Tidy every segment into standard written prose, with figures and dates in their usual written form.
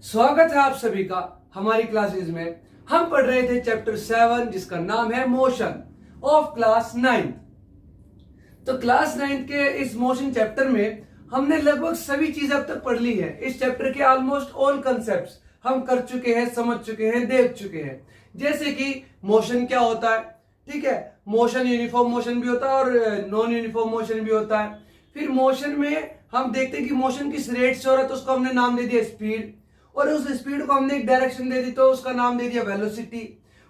स्वागत है आप सभी का हमारी क्लासेस में। हम पढ़ रहे थे चैप्टर 7 जिसका नाम है मोशन ऑफ क्लास 9। तो क्लास 9 के इस मोशन चैप्टर में हमने लगभग सभी चीजें अब तक पढ़ ली है। इस चैप्टर के ऑलमोस्ट ऑल कंसेप्ट्स हम कर चुके हैं, समझ चुके हैं, देख चुके हैं। जैसे कि मोशन क्या होता है, ठीक है, मोशन यूनिफॉर्म मोशन भी होता है और नॉन यूनिफॉर्म मोशन भी होता है। फिर मोशन में हम देखते हैं कि मोशन किस रेट से हो रहा है, तो उसको हमने नाम दे दिया स्पीड, और उस स्पीड को हमने एक डायरेक्शन दे दी तो उसका नाम दे दिया वेलोसिटी।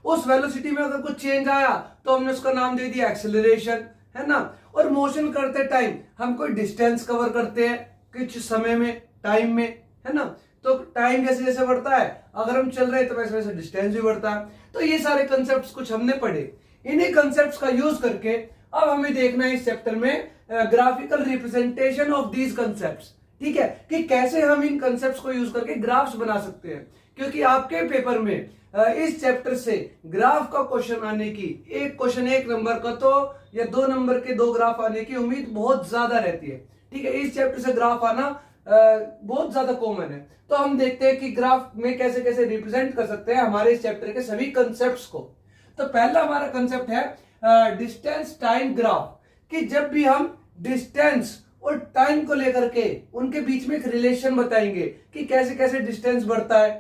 उस वेलोसिटी में अगर कुछ चेंज आया तो हमने उसका नाम दे दिया एक्सेलरेशन, है ना। और मोशन करते टाइम हम कोई डिस्टेंस कवर करते हैं कुछ समय में, टाइम में, है ना। तो टाइम जैसे जैसे बढ़ता है, अगर हम चल रहे हैं तो वैसे वैसे डिस्टेंस भी बढ़ता है। तो ये सारे कंसेप्ट कुछ हमने पढ़े। इन्हीं कंसेप्ट का यूज करके अब हमें देखना है इस चैप्टर में graphical representation of these concept, ठीक है, कि कैसे हम इन कंसेप्ट्स को यूज करके ग्राफ्स बना सकते हैं। क्योंकि आपके पेपर में इस चैप्टर से ग्राफ का क्वेश्चन आने की, एक क्वेश्चन 1 नंबर का तो या 2 नंबर के 2 ग्राफ आने की उम्मीद बहुत ज्यादा रहती है, ठीक है। इस चैप्टर से ग्राफ आना बहुत ज्यादा कॉमन है। तो हम देखते हैं कि ग्राफ में कैसे कैसे रिप्रेजेंट कर सकते हैं हमारे इस चैप्टर के सभी कंसेप्ट्स को। तो पहला हमारा कंसेप्ट है डिस्टेंस टाइम ग्राफ, कि जब भी हम डिस्टेंस और टाइम को लेकर के उनके बीच में एक रिलेशन बताएंगे कि कैसे कैसे डिस्टेंस बढ़ता है,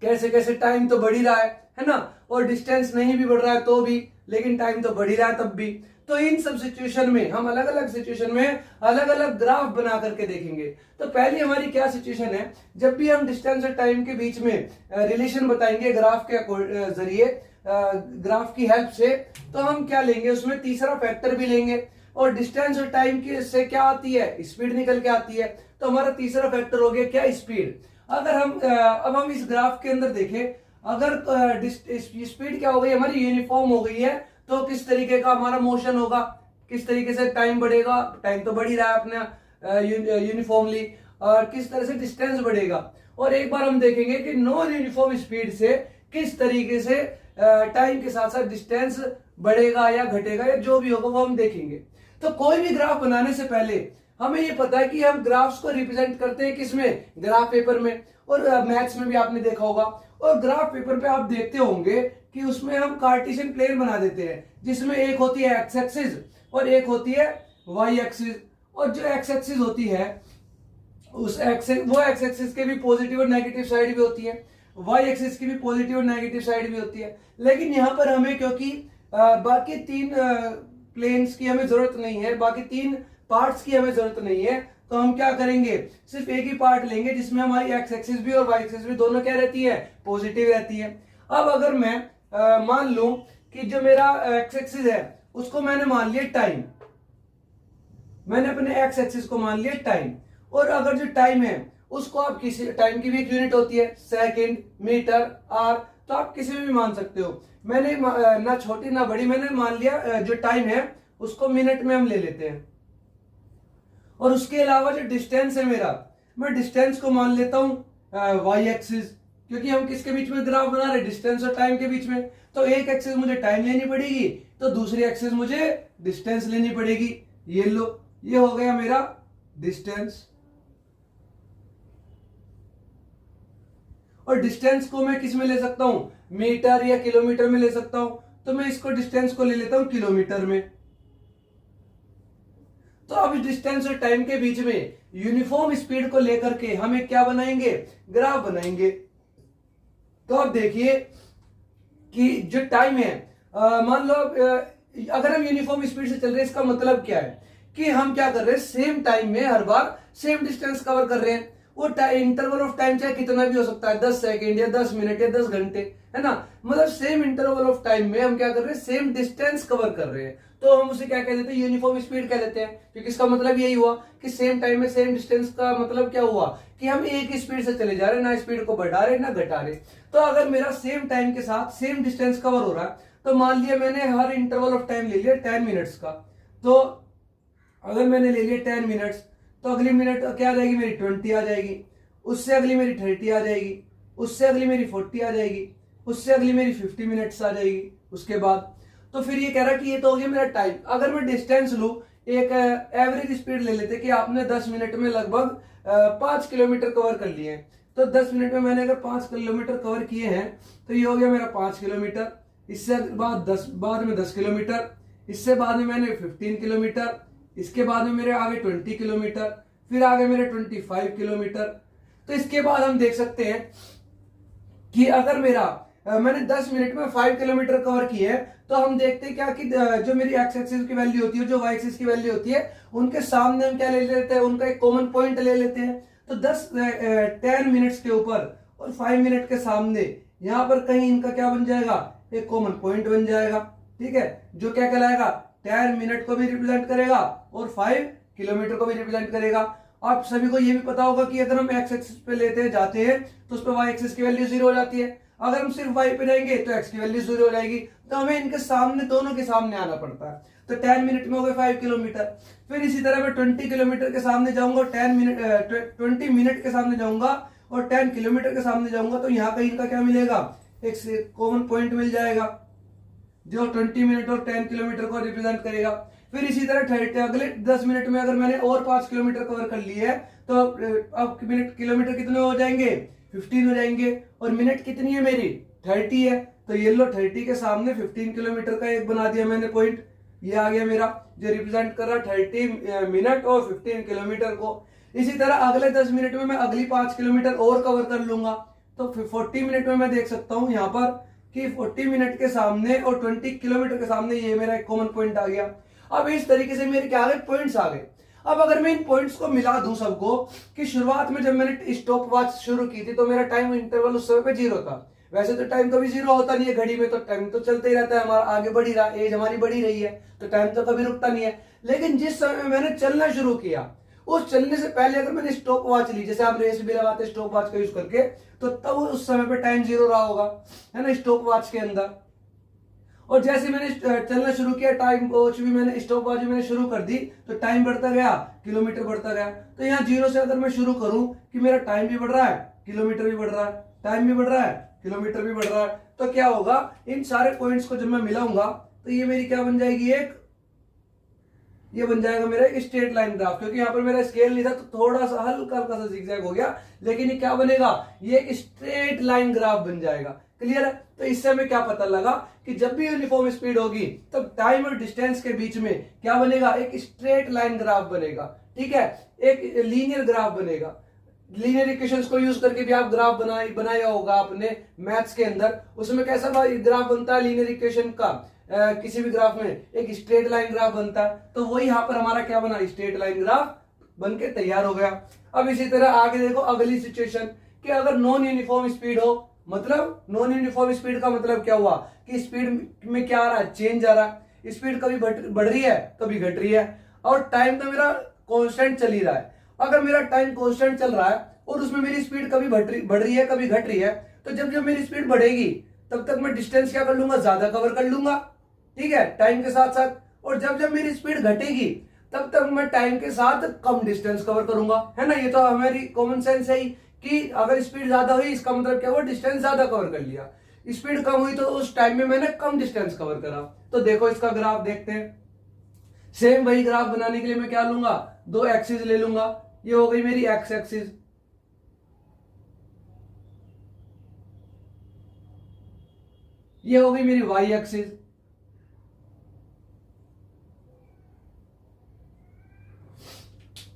कैसे कैसे टाइम तो बढ़ ही रहा है ना, और डिस्टेंस नहीं भी बढ़ रहा है तो भी, लेकिन टाइम तो बढ़ ही रहा है तब भी। तो इन सब सिचुएशन में हम अलग अलग सिचुएशन में अलग अलग ग्राफ बना करके देखेंगे। तो पहली हमारी क्या सिचुएशन है, जब भी हम डिस्टेंस और टाइम के बीच में रिलेशन बताएंगे ग्राफ के जरिए, ग्राफ की हेल्प से, तो हम क्या लेंगे, उसमें तीसरा फैक्टर भी लेंगे। और डिस्टेंस और टाइम की से क्या आती है, स्पीड निकल के आती है। तो हमारा तीसरा फैक्टर हो गया क्या, स्पीड। अगर हम अब हम इस ग्राफ के अंदर देखें, अगर स्पीड क्या हो गई हमारी, यूनिफॉर्म हो गई है, तो किस तरीके का हमारा मोशन होगा, किस तरीके से टाइम बढ़ेगा, टाइम तो बढ़ ही रहा है अपना यूनिफॉर्मली, और किस तरह से डिस्टेंस बढ़ेगा। और एक बार हम देखेंगे कि नॉन यूनिफॉर्म स्पीड से किस तरीके से टाइम के साथ साथ डिस्टेंस बढ़ेगा या घटेगा, या जो भी होगा वो हम देखेंगे। तो कोई भी ग्राफ बनाने से पहले हमें ये पता है कि हम ग्राफ्स को रिप्रेजेंट करते हैं किसमें, ग्राफ पेपर में, और मैथ्स में भी आपने देखा होगा। और ग्राफ पेपर पे आप देखते होंगे कि उसमें हम कार्टेशियन प्लेन बना देते हैं, जिसमें एक होती है एक्स एक्सिस और एक होती है वाई एक्सिस। और जो एक्स एक्सिस होती है उस वो एक्स एक्सिस के भी पॉजिटिव और नेगेटिव साइड भी होती है, वाई एक्सिस की भी पॉजिटिव और नेगेटिव साइड भी होती है। लेकिन यहाँ पर हमें, क्योंकि बाकी 3 प्लेन्स की हमें जरूरत नहीं है, बाकी 3 पार्ट्स की हमें जरूरत नहीं है, तो हम क्या करेंगे, सिर्फ एक ही पार्ट लेंगे जिसमें हमारी एक्स एक्सिस भी और वाई एक्सिस भी दोनों क्या रहती है, पॉजिटिव रहती है। अब अगर मैं मान लूं कि जो मेरा एक्स एक्सिस है उसको मैंने मान लिया टाइम, मैंने अपने एक्स एक्सिस को मान लिया टाइम, और अगर जो टाइम है उसको आप किसी, टाइम की भी एक यूनिट होती है, सेकंड, मीटर, आर, तो आप किसी में भी मान सकते हो। मैंने ना छोटी ना बड़ी, मैंने मान लिया जो टाइम है उसको मिनट में हम ले लेते हैं। और उसके अलावा जो डिस्टेंस है मेरा, मैं डिस्टेंस को मान लेता हूं वाई एक्सिस, क्योंकि हम किसके बीच में ग्राफ बना रहे, डिस्टेंस और टाइम के बीच में। तो एक एक्सिस मुझे टाइम लेनी पड़ेगी, तो दूसरी एक्सिस मुझे डिस्टेंस लेनी पड़ेगी। ये लो, ये हो गया मेरा डिस्टेंस। और डिस्टेंस को मैं किस में ले सकता हूं, मीटर या किलोमीटर में ले सकता हूं, तो मैं इसको डिस्टेंस को ले लेता हूं किलोमीटर में। तो अब डिस्टेंस और टाइम के बीच में यूनिफॉर्म स्पीड को लेकर के हम एक क्या बनाएंगे, ग्राफ बनाएंगे। तो अब देखिए कि जो टाइम है, मान लो अगर हम यूनिफॉर्म स्पीड से चल रहे हैं, इसका मतलब क्या है कि हम क्या कर रहे हैं, सेम टाइम में हर बार सेम डिस्टेंस कवर कर रहे हैं। वो इंटरवल ऑफ टाइम चाहे कितना भी हो सकता है, 10 सेकेंड या 10 मिनट या 10 घंटे, है ना। मतलब सेम इंटरवल ऑफ टाइम में हम क्या कर रहे हैं, सेम डिस्टेंस कवर कर रहे हैं। तो हम उसे क्या कह देते हैं, यूनिफॉर्म स्पीड कह देते हैं। क्योंकि इसका मतलब यही हुआ कि सेम टाइम में सेम डिस्टेंस का मतलब क्या हुआ कि हम एक ही स्पीड से चले जा रहे हैं, ना स्पीड को बढ़ा रहे ना घटा रहे। तो अगर मेरा सेम टाइम के साथ सेम डिस्टेंस कवर हो रहा है, तो मान लिया मैंने हर इंटरवल ऑफ टाइम ले लिया 10 मिनट्स का, तो अगर मैंने ले लिया 10 मिनट्स, तो अगली मिनट क्या आ जाएगी मेरी, 20 आ जाएगी, उससे अगली मेरी 30 आ जाएगी, उससे अगली मेरी 40 आ जाएगी, उससे अगली मेरी 50 मिनट्स आ जाएगी उसके बाद। तो फिर ये कह रहा है कि ये तो हो गया मेरा टाइम। अगर मैं डिस्टेंस लूं, एक एवरेज स्पीड ले लेते कि आपने 10 मिनट में लगभग 5 किलोमीटर कवर कर लिए, तो 10 मिनट में मैंने अगर 5 किलोमीटर कवर किए हैं तो ये हो गया मेरा 5 किलोमीटर। इससे बाद में 10 किलोमीटर, इससे बाद में मैंने 15 किलोमीटर, इसके बाद में मेरे आगे 20 किलोमीटर, फिर आगे मेरे 25 किलोमीटर। तो इसके बाद हम देख सकते हैं कि अगर मैंने 10 मिनट में 5 किलोमीटर कवर किए हैं तो हम देखते हैं क्या कि जो मेरी एक्स एक्सिस की वैल्यू होती है, जो वाई एक्सिस की वैल्यू होती है, उनके सामने हम क्या ले लेते हैं, उनका एक कॉमन पॉइंट ले लेते हैं। तो 10 मिनट्स के ऊपर और 5 मिनट के सामने यहां पर कहीं इनका क्या बन जाएगा, एक कॉमन पॉइंट बन जाएगा। ठीक है, जो क्या कहलाएगा, 10 मिनट को भी रिप्रेजेंट करेगा और 5 किलोमीटर को भी रिप्रेजेंट करेगा। आप सभी को ये भी पता होगा कि अगर हम एक्स एक्सिस पे लेते जाते हैं तो उस पर वाई एक्सिस की वैल्यू 0 हो जाती है। अगर हम सिर्फ वाई पे रहेंगे तो एक्स की वैल्यू 0 हो जाएगी। तो हमें इनके सामने, दोनों के सामने आना पड़ता है। तो 10 मिनट में हो गए 5 किलोमीटर। फिर इसी तरह मैं 20 किलोमीटर के सामने जाऊंगा, 20 मिनट के सामने जाऊंगा और 10 किलोमीटर के सामने जाऊंगा। तो यहाँ कहीं इनका क्या मिलेगा, एक कॉमन पॉइंट मिल जाएगा जो 20 मिनट और 10 किलोमीटर को रिप्रेजेंट करेगा। फिर इसी तरह अगले 10 मिनट में अगर मैंने और 5 किलोमीटर कवर कर लिए है तो अब किलोमीटर कितने हो जाएंगे, 15 हो जाएंगे। और मिनट कितनी है मेरी, 30 है। तो ये लो 30 के सामने 15 किलोमीटर का एक बना दिया मैंने पॉइंट। ये आ गया मेरा जो रिप्रेजेंट कर रहा है 30 मिनट और 15 किलोमीटर को। इसी तरह अगले 10 मिनट में मैं अगली 5 किलोमीटर और कवर कर लूंगा। तो 40 मिनट में मैं देख सकता हूं यहाँ पर कि 40 मिनट के सामने और 20 किलोमीटर के सामने ये मेरा एक कॉमन पॉइंट आ गया। अब इस तरीके से मेरे क्या आ गए, पॉइंट्स आ गए। अब अगर मैं इन पॉइंट्स को मिला दूं सबको, कि शुरुआत में जब मैंने स्टॉप वॉच शुरू की थी तो मेरा टाइम इंटरवल उस समय पे 0 था। वैसे तो टाइम कभी 0 होता नहीं है घड़ी में, तो टाइम तो चलते ही रहता है, हमारा आगे बढ़ ही रहा, एज हमारी बढ़ी रही है, तो टाइम तो कभी रुकता नहीं है। लेकिन जिस समय मैंने चलना शुरू किया, उस चलने से पहले अगर मैंने स्टॉप वॉच ली, जैसे आप रेस भी लगाते हैं स्टॉप वॉच का यूज करके, तो तब उस समय पे टाइम 0 रहा होगा, है ना, स्टॉप वॉच के अंदर। और जैसे मैंने चलना शुरू किया, टाइम वॉच भी मैंने, स्टॉप वॉच भी मैंने शुरू कर दी, तो टाइम बढ़ता गया, किलोमीटर बढ़ता गया। तो यहाँ 0 से अगर मैं शुरू करूं कि मेरा टाइम भी बढ़ रहा है, किलोमीटर भी बढ़ रहा है, टाइम भी बढ़ रहा है, किलोमीटर भी बढ़ रहा है, तो क्या होगा, इन सारे पॉइंट्स को जब मैं मिलाऊंगा तो ये मेरी क्या बन जाएगी, ये बन जाएगा मेरा एक स्ट्रेट लाइन ग्राफ। क्योंकि यहाँ पर मेरा स्केल नहीं था तो थोड़ा सा हल्का हल्का सा जिगजैग हो गया, लेकिन ये क्या बनेगा, ये एक स्ट्रेट लाइन ग्राफ बन जाएगा। क्लियर है। तो इससे हमें क्या पता लगा कि जब भी यूनिफॉर्म स्पीड होगी तब टाइम और डिस्टेंस के बीच में क्या बनेगा, एक स्ट्रेट लाइन ग्राफ बनेगा। ठीक है, एक लीनियर ग्राफ बनेगा। लीनियर इक्वेशंस को यूज करके भी आप ग्राफ बनाया होगा आपने मैथ्स के अंदर। उसमें कैसा ग्राफ बनता है लीनियर इक्वेशन का, किसी भी ग्राफ में एक स्ट्रेट लाइन ग्राफ बनता है। तो वही यहाँ पर हमारा क्या बना, स्ट्रेट लाइन ग्राफ बन के तैयार हो गया। अब इसी तरह आगे देखो अगली सिचुएशन कि अगर नॉन यूनिफॉर्म स्पीड हो, मतलब नॉन यूनिफॉर्म स्पीड का मतलब क्या हुआ कि स्पीड में क्या आ रहा है, चेंज आ रहा है। स्पीड कभी बढ़ रही है, कभी घट रही है, और टाइम तो मेरा कांस्टेंट चल ही रहा है। अगर मेरा टाइम कांस्टेंट चल रहा है और उसमें मेरी स्पीड कभी बढ़ रही है, कभी घट रही है, तो जब जब मेरी स्पीड बढ़ेगी तब तक मैं डिस्टेंस क्या कर लूंगा, ज्यादा कवर कर लूंगा। ठीक है, टाइम के साथ साथ। और जब जब मेरी स्पीड घटेगी तब तक मैं टाइम के साथ कम डिस्टेंस कवर करूंगा, है ना। ये तो हमारी कॉमन सेंस है ही कि अगर स्पीड ज्यादा हुई इसका मतलब क्या हुआ, डिस्टेंस ज्यादा कवर कर लिया। स्पीड कम हुई तो उस टाइम में मैंने कम डिस्टेंस कवर करा। तो देखो इसका ग्राफ देखते हैं। सेम वही ग्राफ बनाने के लिए मैं क्या लूंगा, 2 एक्सिस ले लूंगा। ये हो गई मेरी एक्स एक्सिस, ये हो गई मेरी वाई एक्सिस।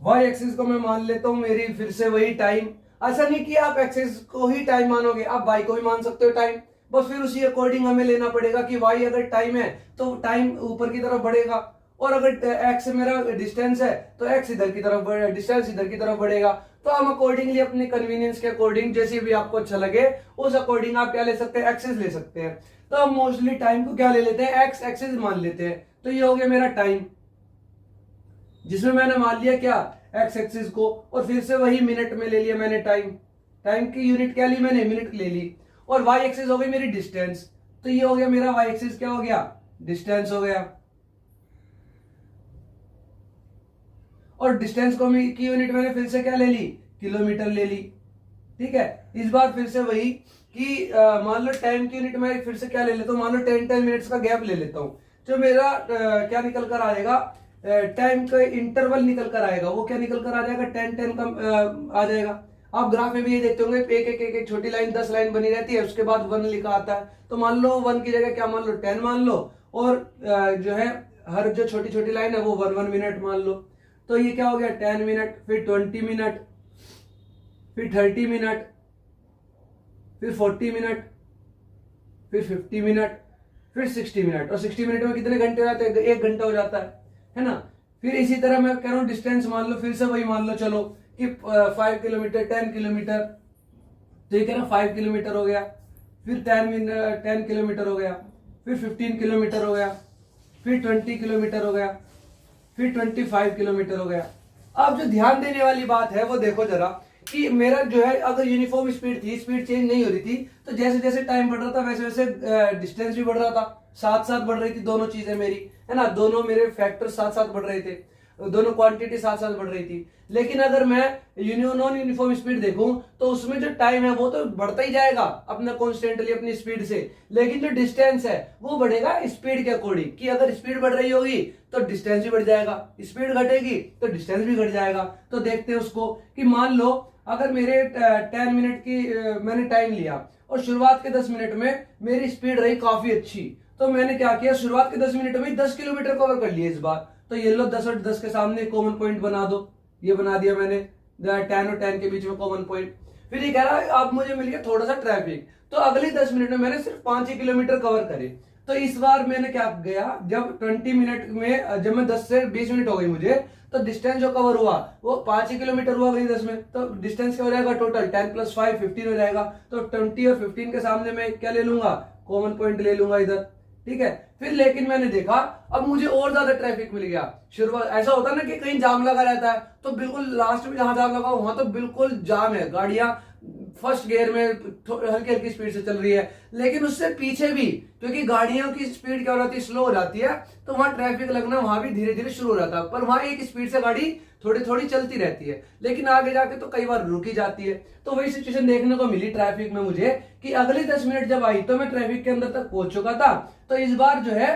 वाई एक्सिस को मैं मान लेता हूं मेरी फिर से वही टाइम। ऐसा नहीं कि आप एक्सिस को ही टाइम मानोगे, आप वाई को भी मान सकते हो टाइम। बस फिर उसी अकॉर्डिंग हमें लेना पड़ेगा कि वाई अगर टाइम है तो टाइम ऊपर की तरफ बढ़ेगा, और अगर एक्स मेरा डिस्टेंस है तो एक्स इधर की तरफ बढ़ेगा, डिस्टेंस इधर की तरफ बढ़ेगा। तो हम अकॉर्डिंगली अपने कन्वीनियंस के अकॉर्डिंग, जैसे भी आपको अच्छा लगे उस अकॉर्डिंग आप क्या ले सकते हैं, एक्सिस ले सकते हैं। तो हम मोस्टली टाइम को क्या ले लेते हैं, एक्स एक्सिस मान लेते हैं। तो ये हो गया मेरा टाइम, जिसमें मैंने मान लिया क्या, एक्स एक्सिस को, और फिर से वही मिनट में ले लिया मैंने टाइम। टाइम की यूनिट क्या ली मैंने, मिनट ले ली। और वाई एक्सिस हो गई मेरी डिस्टेंस। तो ये हो गया मेरा वाई एक्सिस क्या हो गया, डिस्टेंस हो गया। और डिस्टेंस को की यूनिट मैंने फिर से क्या ले ली, किलोमीटर ले ली। ठीक है, इस बार फिर से वही कि मान लो टाइम की यूनिट में फिर से क्या ले लेता हूं, मान लो 10 मिनट्स का गैप ले लेता हूं। जो मेरा क्या निकल कर आएगा, टाइम का इंटरवल निकल कर आएगा, वो क्या निकल कर आ जाएगा, 10 का आ जाएगा। आप ग्राफ में भी ये देखते होंगे, एक छोटी लाइन 10 लाइन बनी रहती है, उसके बाद 1 लिखा आता है। तो मान लो 1 की जगह क्या मान लो 10 मान लो, और जो है हर जो छोटी छोटी लाइन है वो 1 मिनट मान लो। तो ये क्या हो गया 10 मिनट, फिर 20 मिनट, फिर 30 मिनट, फिर 40 मिनट, फिर 50 मिनट, फिर 60 मिनट। और 60 मिनट में कितने घंटे हो जाते हैं? 1 घंटा हो जाता है ना। फिर इसी तरह मैं कह रहा हूँ डिस्टेंस मान लो, फिर से वही मान लो चलो कि 5 किलोमीटर, 10 किलोमीटर। तो ये कह रहा 5 किलोमीटर हो गया, फिर 10 किलोमीटर हो गया, फिर 15 किलोमीटर हो गया, फिर 20 किलोमीटर हो गया, फिर 25 किलोमीटर हो गया। अब जो ध्यान देने वाली बात है वो देखो जरा कि मेरा जो है अगर यूनिफॉर्म स्पीड थी, स्पीड चेंज नहीं हो रही थी, तो जैसे जैसे टाइम बढ़ रहा था वैसे वैसे डिस्टेंस भी बढ़ रहा था, साथ साथ बढ़ रही थी दोनों चीजें मेरी, है ना। दोनों मेरे फैक्टर साथ साथ बढ़ रहे थे, दोनों क्वांटिटी साथ साथ बढ़ रही थी। लेकिन अगर मैं नॉन यूनिफॉर्म स्पीड देखूं तो उसमें जो टाइम है वो तो बढ़ता ही जाएगा अपना कॉन्स्टेंटली अपनी स्पीड से, लेकिन जो डिस्टेंस है वो बढ़ेगा स्पीड के अकॉर्डिंग, कि अगर स्पीड बढ़ रही होगी तो डिस्टेंस भी बढ़ जाएगा, स्पीड घटेगी तो डिस्टेंस भी घट जाएगा। तो देखते हैं उसको कि मान लो अगर मेरे 10 मिनट की मैंने टाइम लिया और शुरुआत के 10 मिनट में मेरी स्पीड रही काफी अच्छी, तो मैंने क्या किया, शुरुआत के 10 मिनट में 10 किलोमीटर कवर कर लिए इस बार। तो ये लो 10 और 10 के सामने कॉमन पॉइंट बना दो, ये बना दिया मैंने 10 और 10 के बीच में कॉमन पॉइंट। फिर ये कह रहा है अब मुझे मिल गया थोड़ा सा ट्रैफिक, तो अगले 10 मिनट में मैंने सिर्फ 5 ही किलोमीटर कवर करे। तो इस बार मैंने क्या गया, जब 20 मिनट में जब मैं 10 से 20 मिनट हो गई मुझे, तो डिस्टेंस जो कवर हुआ वो 5 ही किलोमीटर हुआ अगली 10 में। तो डिस्टेंस क्या हो जाएगा टोटल 10 + 5 15 हो जाएगा। तो 20 और 15 के सामने मैं क्या ले लूंगा, कॉमन पॉइंट ले लूंगा इधर, ठीक है। फिर लेकिन मैंने देखा अब मुझे और ज्यादा ट्रैफिक मिल गया। शुरुआत ऐसा होता है ना कि कहीं जाम लगा रहता है, तो बिल्कुल लास्ट में जहां जाम लगा वहां तो बिल्कुल जाम है, गाड़ियां फर्स्ट गियर में हल्की हल्की स्पीड से चल रही है, लेकिन उससे पीछे भी क्योंकि गाड़ियों की स्पीड क्या हो जाती है, स्लो हो जाती है, तो वहां ट्रैफिक लगना वहां भी धीरे धीरे शुरू हो जाता है। पर वहां एक स्पीड से गाड़ी थोड़ी थोड़ी चलती रहती है, लेकिन आगे जाके तो कई बार रुकी जाती है। तो वही सिचुएशन देखने को मिली ट्रैफिक में मुझे कि अगली 10 मिनट जब आई तो मैं ट्रैफिक के अंदर तक पहुंच चुका था। तो इस बार जो है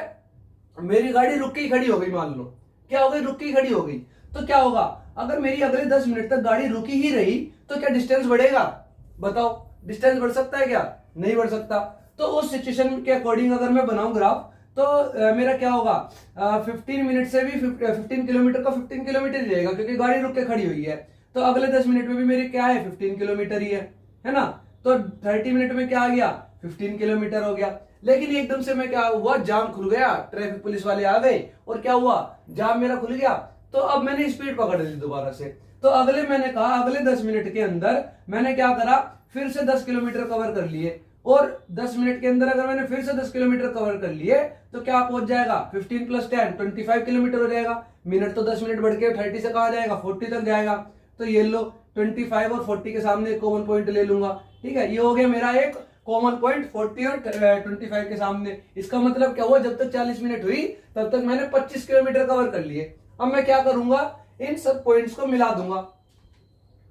मेरी गाड़ी रुक के खड़ी हो गई, मान लो क्या हो गई, रुक के खड़ी हो गई। तो क्या होगा, अगर मेरी अगले 10 मिनट तक गाड़ी रुकी ही रही तो क्या डिस्टेंस बढ़ेगा? बताओ, डिस्टेंस बढ़ सकता है क्या? नहीं बढ़ सकता। तो उस सिचुएशन के अकॉर्डिंग अगर मैं बनाऊं ग्राफ, तो मेरा क्या होगा, 15 मिनट से भी 15 किलोमीटर का 15 किलोमीटर ही रहेगा, क्योंकि गाड़ी रुक के खड़ी हुई है। तो अगले 10 मिनट में भी मेरी क्या है, 15 किलोमीटर ही है ना। तो 30 मिनट में क्या आ गया, 15 किलोमीटर हो गया। लेकिन एकदम से मैं क्या हुआ, जाम खुल गया, ट्रैफिक पुलिस वाले आ गए और क्या हुआ, जाम मेरा खुल गया। तो अब मैंने स्पीड पकड़ ली दोबारा से। तो अगले मैंने कहा अगले 10 मिनट के अंदर मैंने क्या करा, फिर से 10 किलोमीटर कवर कर लिए। और 10 मिनट के अंदर अगर मैंने फिर से 10 किलोमीटर कवर कर लिए तो क्या पहुंच जाएगा, 15 + 10 25 किलोमीटर हो जाएगा। मिनट तो 10 मिनट बढ़ के 30 से कहा जाएगा, 40 तक जाएगा। तो ये लो 25 और 40 के सामने कॉमन पॉइंट ले लूंगा, ठीक है। ये हो गया मेरा एक कॉमन पॉइंट 40 और 25 के सामने। इसका मतलब क्या हुआ, जब तक 40 मिनट हुई तब तक मैंने 25 किलोमीटर कवर कर लिए। अब मैं क्या करूंगा, इन सब पॉइंट्स को मिला दूंगा,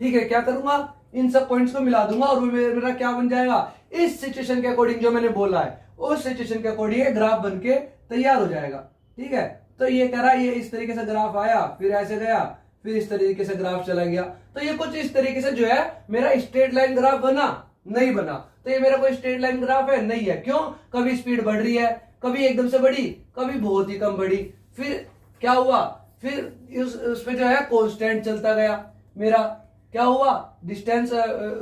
ठीक है। क्या करूंगा, इन सब पॉइंट्स को मिला दूंगा और मेरा क्या बन जाएगा, इस सिचुएशन के अकॉर्डिंग जो मैंने बोला है उस सिचुएशन के अकॉर्डिंग ग्राफ बन के तैयार हो जाएगा, ठीक है। तो ये कह रहा है, ये इस तरीके से ग्राफ आया, फिर ऐसे गया, फिर इस तरीके से ग्राफ चला गया। तो ये कुछ इस तरीके से जो है मेरा स्ट्रेट लाइन ग्राफ बना, नहीं बना। तो ये मेरा कोई स्ट्रेट लाइन ग्राफ है नहीं है। क्यों, कभी स्पीड बढ़ रही है, कभी एकदम से बढ़ी, कभी बहुत ही कम बढ़ी। फिर क्या हुआ, फिर उस पे जो है कांस्टेंट चलता गया। मेरा क्या हुआ, डिस्टेंस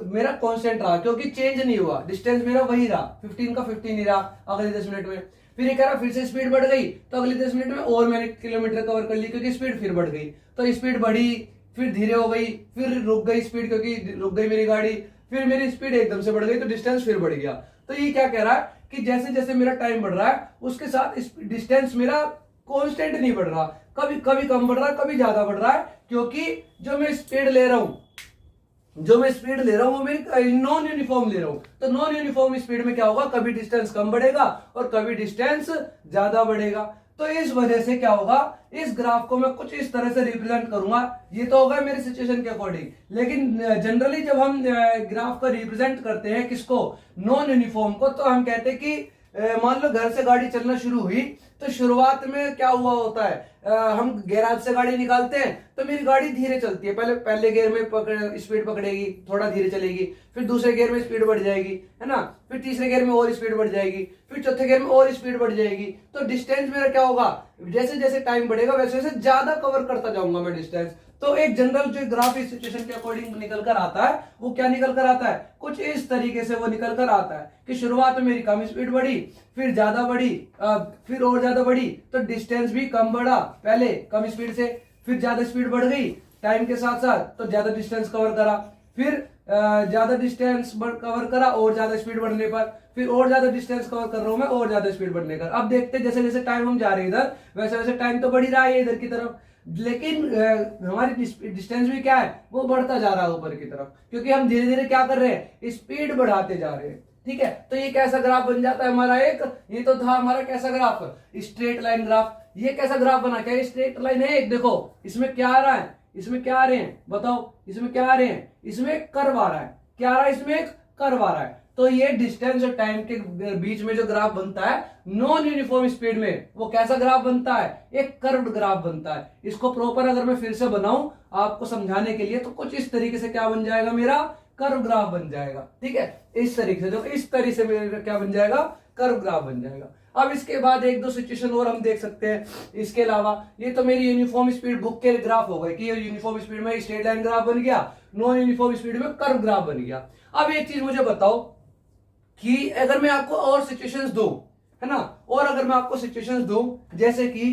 मेरा कांस्टेंट रहा, क्योंकि चेंज नहीं हुआ, डिस्टेंस मेरा वही रहा, 15 का 15 ही रहा अगले 10 मिनट में। फिर ये कह रहा फिर से स्पीड बढ़ गई, तो अगले 10 मिनट में और मैंने किलोमीटर कवर कर ली, क्योंकि स्पीड फिर बढ़ गई। तो स्पीड बढ़ी, फिर धीरे हो गई, फिर रुक गई स्पीड, क्योंकि रुक गई मेरी गाड़ी, फिर मेरी स्पीड एकदम से बढ़ गई, तो डिस्टेंस फिर बढ़ गया। तो ये क्या कह रहा है कि जैसे जैसे मेरा टाइम बढ़ रहा है उसके साथ डिस्टेंस मेरा कांस्टेंट नहीं बढ़ रहा, कभी कभी कम बढ़ रहा है, कभी ज्यादा बढ़ रहा है, क्योंकि जो मैं स्पीड ले रहा हूं वो मैं नॉन यूनिफॉर्म ले रहा हूं। तो नॉन यूनिफॉर्म स्पीड में क्या होगा, कभी डिस्टेंस कम बढ़ेगा और कभी डिस्टेंस ज्यादा बढ़ेगा। तो इस वजह से क्या होगा, इस ग्राफ को मैं कुछ इस तरह से रिप्रेजेंट करूंगा। ये तो होगा मेरे सिचुएशन के अकॉर्डिंग, लेकिन जनरली जब हम ग्राफ को रिप्रेजेंट करते हैं किसको, नॉन यूनिफॉर्म को, तो हम कहते हैं कि मान लो घर से गाड़ी चलना शुरू हुई तो शुरुआत में क्या हुआ होता है, हम गैराज से गाड़ी निकालते हैं तो मेरी गाड़ी धीरे चलती है, पहले गियर में स्पीड पकड़ेगी, थोड़ा धीरे चलेगी, फिर दूसरे गियर में स्पीड बढ़ जाएगी, है ना, फिर तीसरे गियर में और स्पीड बढ़ जाएगी, फिर चौथे गियर में और स्पीड बढ़ जाएगी। तो डिस्टेंस मेरा क्या होगा, जैसे जैसे टाइम बढ़ेगा वैसे वैसे ज्यादा कवर करता जाऊंगा मैं डिस्टेंस। तो एक जनरल जो ग्राफ इस सिचुएशन के अकॉर्डिंग निकल कर आता है वो क्या निकल कर आता है, कुछ इस तरीके से वो निकल कर आता है कि शुरुआत में मेरी कम स्पीड बढ़ी, फिर ज्यादा बढ़ी, फिर और ज्यादा बढ़ी, तो डिस्टेंस भी कम बढ़ा, पहले कम स्पीड से, फिर ज्यादा स्पीड बढ़ गई टाइम के साथ साथ तो ज्यादा डिस्टेंस कवर करा, फिर ज्यादा डिस्टेंस कवर करा और ज्यादा स्पीड बढ़ने पर, फिर और ज्यादा डिस्टेंस कवर कर रहा हूं मैं और ज्यादा स्पीड बढ़ने पर। अब देखते जैसे जैसे टाइम हम जा रहे हैं इधर वैसे वैसे टाइम तो बढ़ ही रहा है इधर की तरफ, लेकिन हमारी डिस्टेंस भी क्या है वो बढ़ता जा रहा है ऊपर की तरफ, क्योंकि हम धीरे धीरे क्या कर रहे हैं, स्पीड बढ़ाते जा रहे हैं। ठीक है, तो ये कैसा ग्राफ बन जाता है हमारा, एक ये तो था हमारा कैसा ग्राफ, स्ट्रेट लाइन ग्राफ। ये कैसा ग्राफ बना, क्या स्ट्रेट लाइन है, एक देखो इसमें क्या आ रहा है, इसमें क्या आ रहे हैं बताओ, इसमें क्या आ रहे हैं, इसमें कर्व आ रहा है, क्या आ रहा है, इसमें एक कर्व आ रहा है। तो ये डिस्टेंस और टाइम के बीच में जो ग्राफ बनता है नॉन यूनिफॉर्म स्पीड में, वो कैसा ग्राफ बनता है, एक कर्व्ड ग्राफ बनता है। इसको प्रॉपर अगर मैं फिर से बनाऊं आपको समझाने के लिए तो कुछ इस तरीके से क्या बन जाएगा, मेरा कर्व ग्राफ बन जाएगा। ठीक है, इस तरीके से, जो इस तरीके से मेरा क्या बन जाएगा, कर्व ग्राफ बन जाएगा। अब इसके बाद एक दो सिचुएशन और हम देख सकते हैं इसके अलावा। ये तो मेरी यूनिफॉर्म स्पीड बुक के ग्राफ हो गए कि ये यूनिफॉर्म स्पीड में स्ट्रेट लाइन ग्राफ बन गया, नॉन यूनिफॉर्म स्पीड में कर्व ग्राफ बन गया। अब एक चीज मुझे बताओ कि अगर मैं आपको और सिचुएशंस दूं, है ना, और अगर मैं आपको सिचुएशंस दूं जैसे कि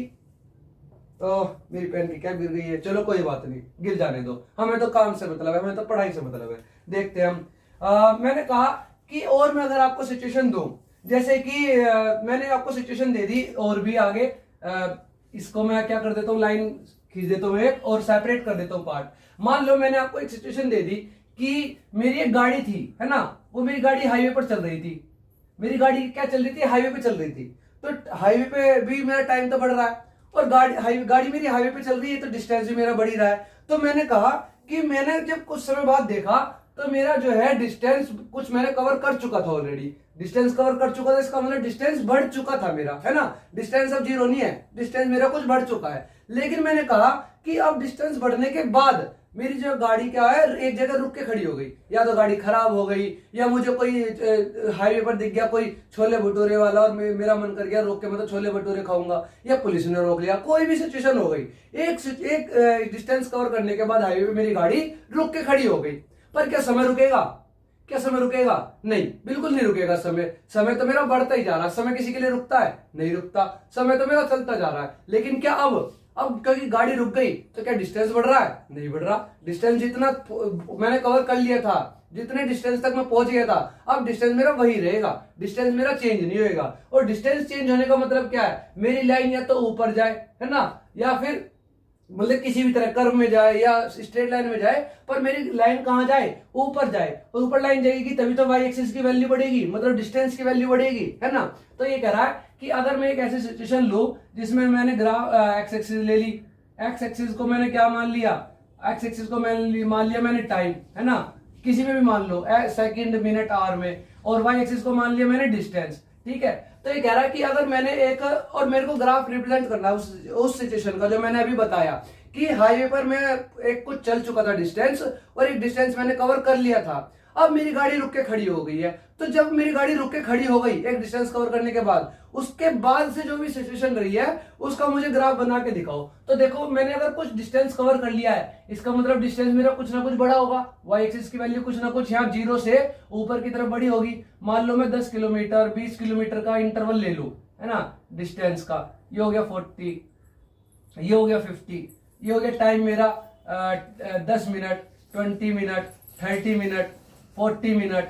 मेरी पेन की कैप गिर गई है, चलो कोई बात नहीं, गिर जाने दो, हमें तो काम से मतलब है, हमें तो पढ़ाई से मतलब है। देखते हैं हम, मैंने कहा कि और मैं अगर आपको सिचुएशन दूं जैसे कि मैंने आपको सिचुएशन दे दी और भी आगे, इसको मैं क्या कर देता हूं, लाइन खींच देता हूं एक और सेपरेट कर देता हूं पार्ट। मान लो मैंने आपको एक सिचुएशन दे दी कि मेरी एक गाड़ी थी, है ना, वो मेरी गाड़ी हाईवे पर चल रही थी, मेरी गाड़ी क्या चल रही थी, हाईवे पे चल रही थी। तो हाईवे पे भी मेरा टाइम तो बढ़ रहा है और गाड़ी मेरी हाईवे पे चल रही है तो डिस्टेंस भी मेरा बढ़ ही रहा है। तो मैंने कहा कि मैंने जब कुछ समय बाद देखा तो मेरा जो है डिस्टेंस कुछ मैंने कवर कर चुका था ऑलरेडी, डिस्टेंस कवर कर चुका था, इसका मतलब डिस्टेंस बढ़ चुका था मेरा, है ना, डिस्टेंस अब जीरो नहीं है, डिस्टेंस मेरा कुछ बढ़ चुका है। लेकिन मैंने कहा कि अब डिस्टेंस बढ़ने के बाद मेरी जो गाड़ी क्या है एक जगह रुक के खड़ी हो गई, या तो गाड़ी खराब हो गई, या मुझे कोई हाईवे पर दिख गया कोई छोले भटूरे वाला और मेरा मन कर गया रोक के मैं तो छोले भटूरे खाऊंगा, या पुलिस ने रोक लिया, कोई भी सिचुएशन हो गई, एक डिस्टेंस कवर करने के बाद हाईवे पे मेरी गाड़ी रुक के खड़ी हो गई। पर क्या समय रुकेगा, क्या समय रुकेगा, नहीं, बिल्कुल नहीं रुकेगा समय। समय तो मेरा बढ़ता ही जा रहा है, समय किसी के लिए रुकता है, नहीं रुकता, समय तो मेरा चलता जा रहा है। लेकिन क्या अब क्योंकि गाड़ी रुक गई तो क्या डिस्टेंस बढ़ रहा है, नहीं बढ़ रहा, डिस्टेंस जितना मैंने कवर कर लिया था, जितने डिस्टेंस तक मैं पहुंच गया था, अब डिस्टेंस मेरा वही रहेगा, डिस्टेंस मेरा चेंज नहीं होएगा। और डिस्टेंस चेंज होने का मतलब क्या है, मेरी लाइन या तो ऊपर जाए, है ना, या फिर मतलब किसी भी तरह कर्व में जाए या स्ट्रेट लाइन में जाए, पर मेरी लाइन कहां जाए, ऊपर जाए, और ऊपर लाइन जाएगी तभी तो वाई एक्सिस की वैल्यू बढ़ेगी, मतलब डिस्टेंस की वैल्यू बढ़ेगी, है ना। तो ये कह रहा है कि अगर मैं एक ऐसी सिचुएशन लूं जिसमें मैंने ग्राफ एक्स एक्सिस ले ली, एक्स एक्सिस को मैंने क्या मान लिया, एक्स एक्सिस को मान लिया मैंने टाइम, है ना, किसी में भी मान लो सेकंड मिनट आवर में, और वाई एक्सिस को मान लिया मैंने डिस्टेंस। ठीक है, तो ये कह रहा है कि अगर मैंने एक और मेरे को ग्राफ रिप्रेजेंट करना है उस सिचुएशन का जो मैंने अभी बताया कि हाईवे पर मैं एक कुछ चल चुका था डिस्टेंस और एक डिस्टेंस मैंने कवर कर लिया था, अब मेरी गाड़ी रुक के खड़ी हो गई है। तो जब मेरी गाड़ी रुक के खड़ी हो गई एक डिस्टेंस कवर करने के बाद, उसके बाद से जो भी सिचुएशन रही है उसका मुझे ग्राफ बना के दिखाओ। तो देखो मैंने अगर कुछ डिस्टेंस कवर कर लिया है, इसका मतलब डिस्टेंस मेरा कुछ ना कुछ बड़ा होगा, वाई एक्सिस की वैल्यू कुछ ना कुछ यहाँ जीरो से ऊपर की तरफ बड़ी होगी। मान लो मैं 10 किलोमीटर 20 किलोमीटर का इंटरवल ले लूं, है ना, डिस्टेंस का, ये हो गया 40, ये हो गया 50, ये हो गया टाइम मेरा 10 मिनट 20 मिनट 30 मिनट 40 मिनट।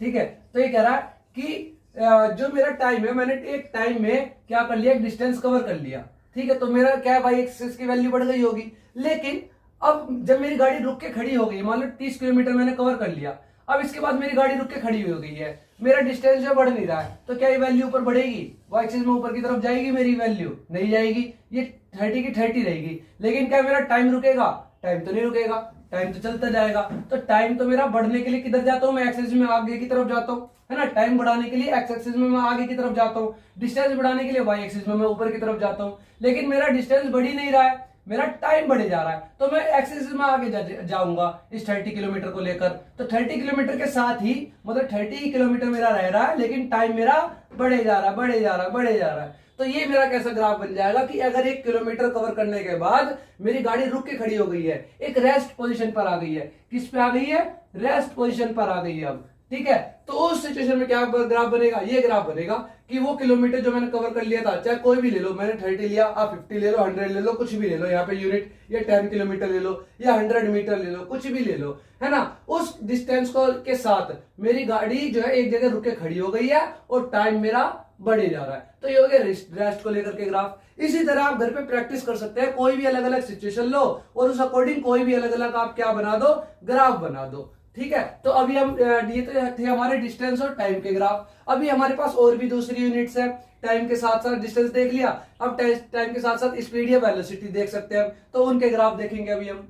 ठीक है, तो ये कह रहा है कि जो मेरा टाइम है मैंने एक टाइम में क्या कर लिया, एक डिस्टेंस कवर कर लिया। ठीक है, तो मेरा क्या वाई एक्सिस की वैल्यू बढ़ गई होगी। लेकिन अब जब मेरी गाड़ी रुक के खड़ी हो गई, मान लो 30 किलोमीटर मैंने कवर कर लिया, अब इसके बाद मेरी गाड़ी रुक के खड़ी हो गई है, मेरा डिस्टेंस जो बढ़ नहीं रहा है, तो क्या ये वैल्यू ऊपर बढ़ेगी, वाई एक्सिस में ऊपर की तरफ जाएगी मेरी वैल्यू, नहीं जाएगी, ये 30 की 30 रहेगी। लेकिन क्या मेरा टाइम रुकेगा, टाइम तो नहीं रुकेगा, टाइम तो चलता जाएगा। तो टाइम तो मेरा बढ़ने के लिए किधर जाता हूँ, मैं एक्स एक्सिस में आगे की तरफ जाता हूँ, है ना। टाइम बढ़ाने के लिए एक्स एक्सिस में मैं आगे की तरफ जाता हूँ, डिस्टेंस बढ़ाने के लिए वाई एक्सिस में मैं ऊपर की तरफ जाता हूँ। लेकिन मेरा डिस्टेंस बढ़ ही नहीं रहा है, मेरा टाइम बढ़े जा रहा है, तो मैं एक्स एक्सिस में आगे जाऊंगा इस 30 किलोमीटर को लेकर। तो 30 किलोमीटर के साथ ही मतलब 30 किलोमीटर मेरा रह रहा है, लेकिन टाइम मेरा बढ़े जा रहा है, बढ़े जा रहा है, बढ़े जा रहा है। तो ये मेरा कैसा ग्राफ बन जाएगा कि अगर 1 किलोमीटर कवर करने के बाद मेरी गाड़ी रुक के खड़ी हो गई है, एक रेस्ट पोजीशन पर आ गई है। किस पे आ गई है, रेस्ट पोजीशन पर आ गई है अब, ठीक है। तो उस सिचुएशन में क्या ग्राफ बनेगा, ये ग्राफ बनेगा कि वो किलोमीटर जो मैंने कवर कर लिया था, चाहे कोई भी ले लो, मैंने 30 लिया, आप 50 ले लो, 100 ले लो, कुछ भी ले लो, यहाँ पे यूनिट या 10 किलोमीटर ले लो या 100 मीटर ले लो, कुछ भी ले लो, है ना। उस डिस्टेंस को के साथ मेरी गाड़ी जो है एक जगह रुक के खड़ी हो गई है और टाइम मेरा बढ़े जा रहा है। तो ये हो गया रेस्ट को लेकर के ग्राफ। इसी तरह आप घर पे प्रैक्टिस कर सकते हैं, कोई भी अलग अलग सिचुएशन लो और उस अकॉर्डिंग कोई भी अलग अलग आप क्या बना दो, ग्राफ बना दो, ठीक है। तो अभी हम ये तो थे हमारे डिस्टेंस और टाइम के ग्राफ। अभी हमारे पास और भी दूसरी यूनिट्स है, टाइम के साथ साथ डिस्टेंस देख लिया, अब टाइम के साथ साथ स्पीड या वेलोसिटी देख सकते हैं, तो उनके ग्राफ देखेंगे अभी हम।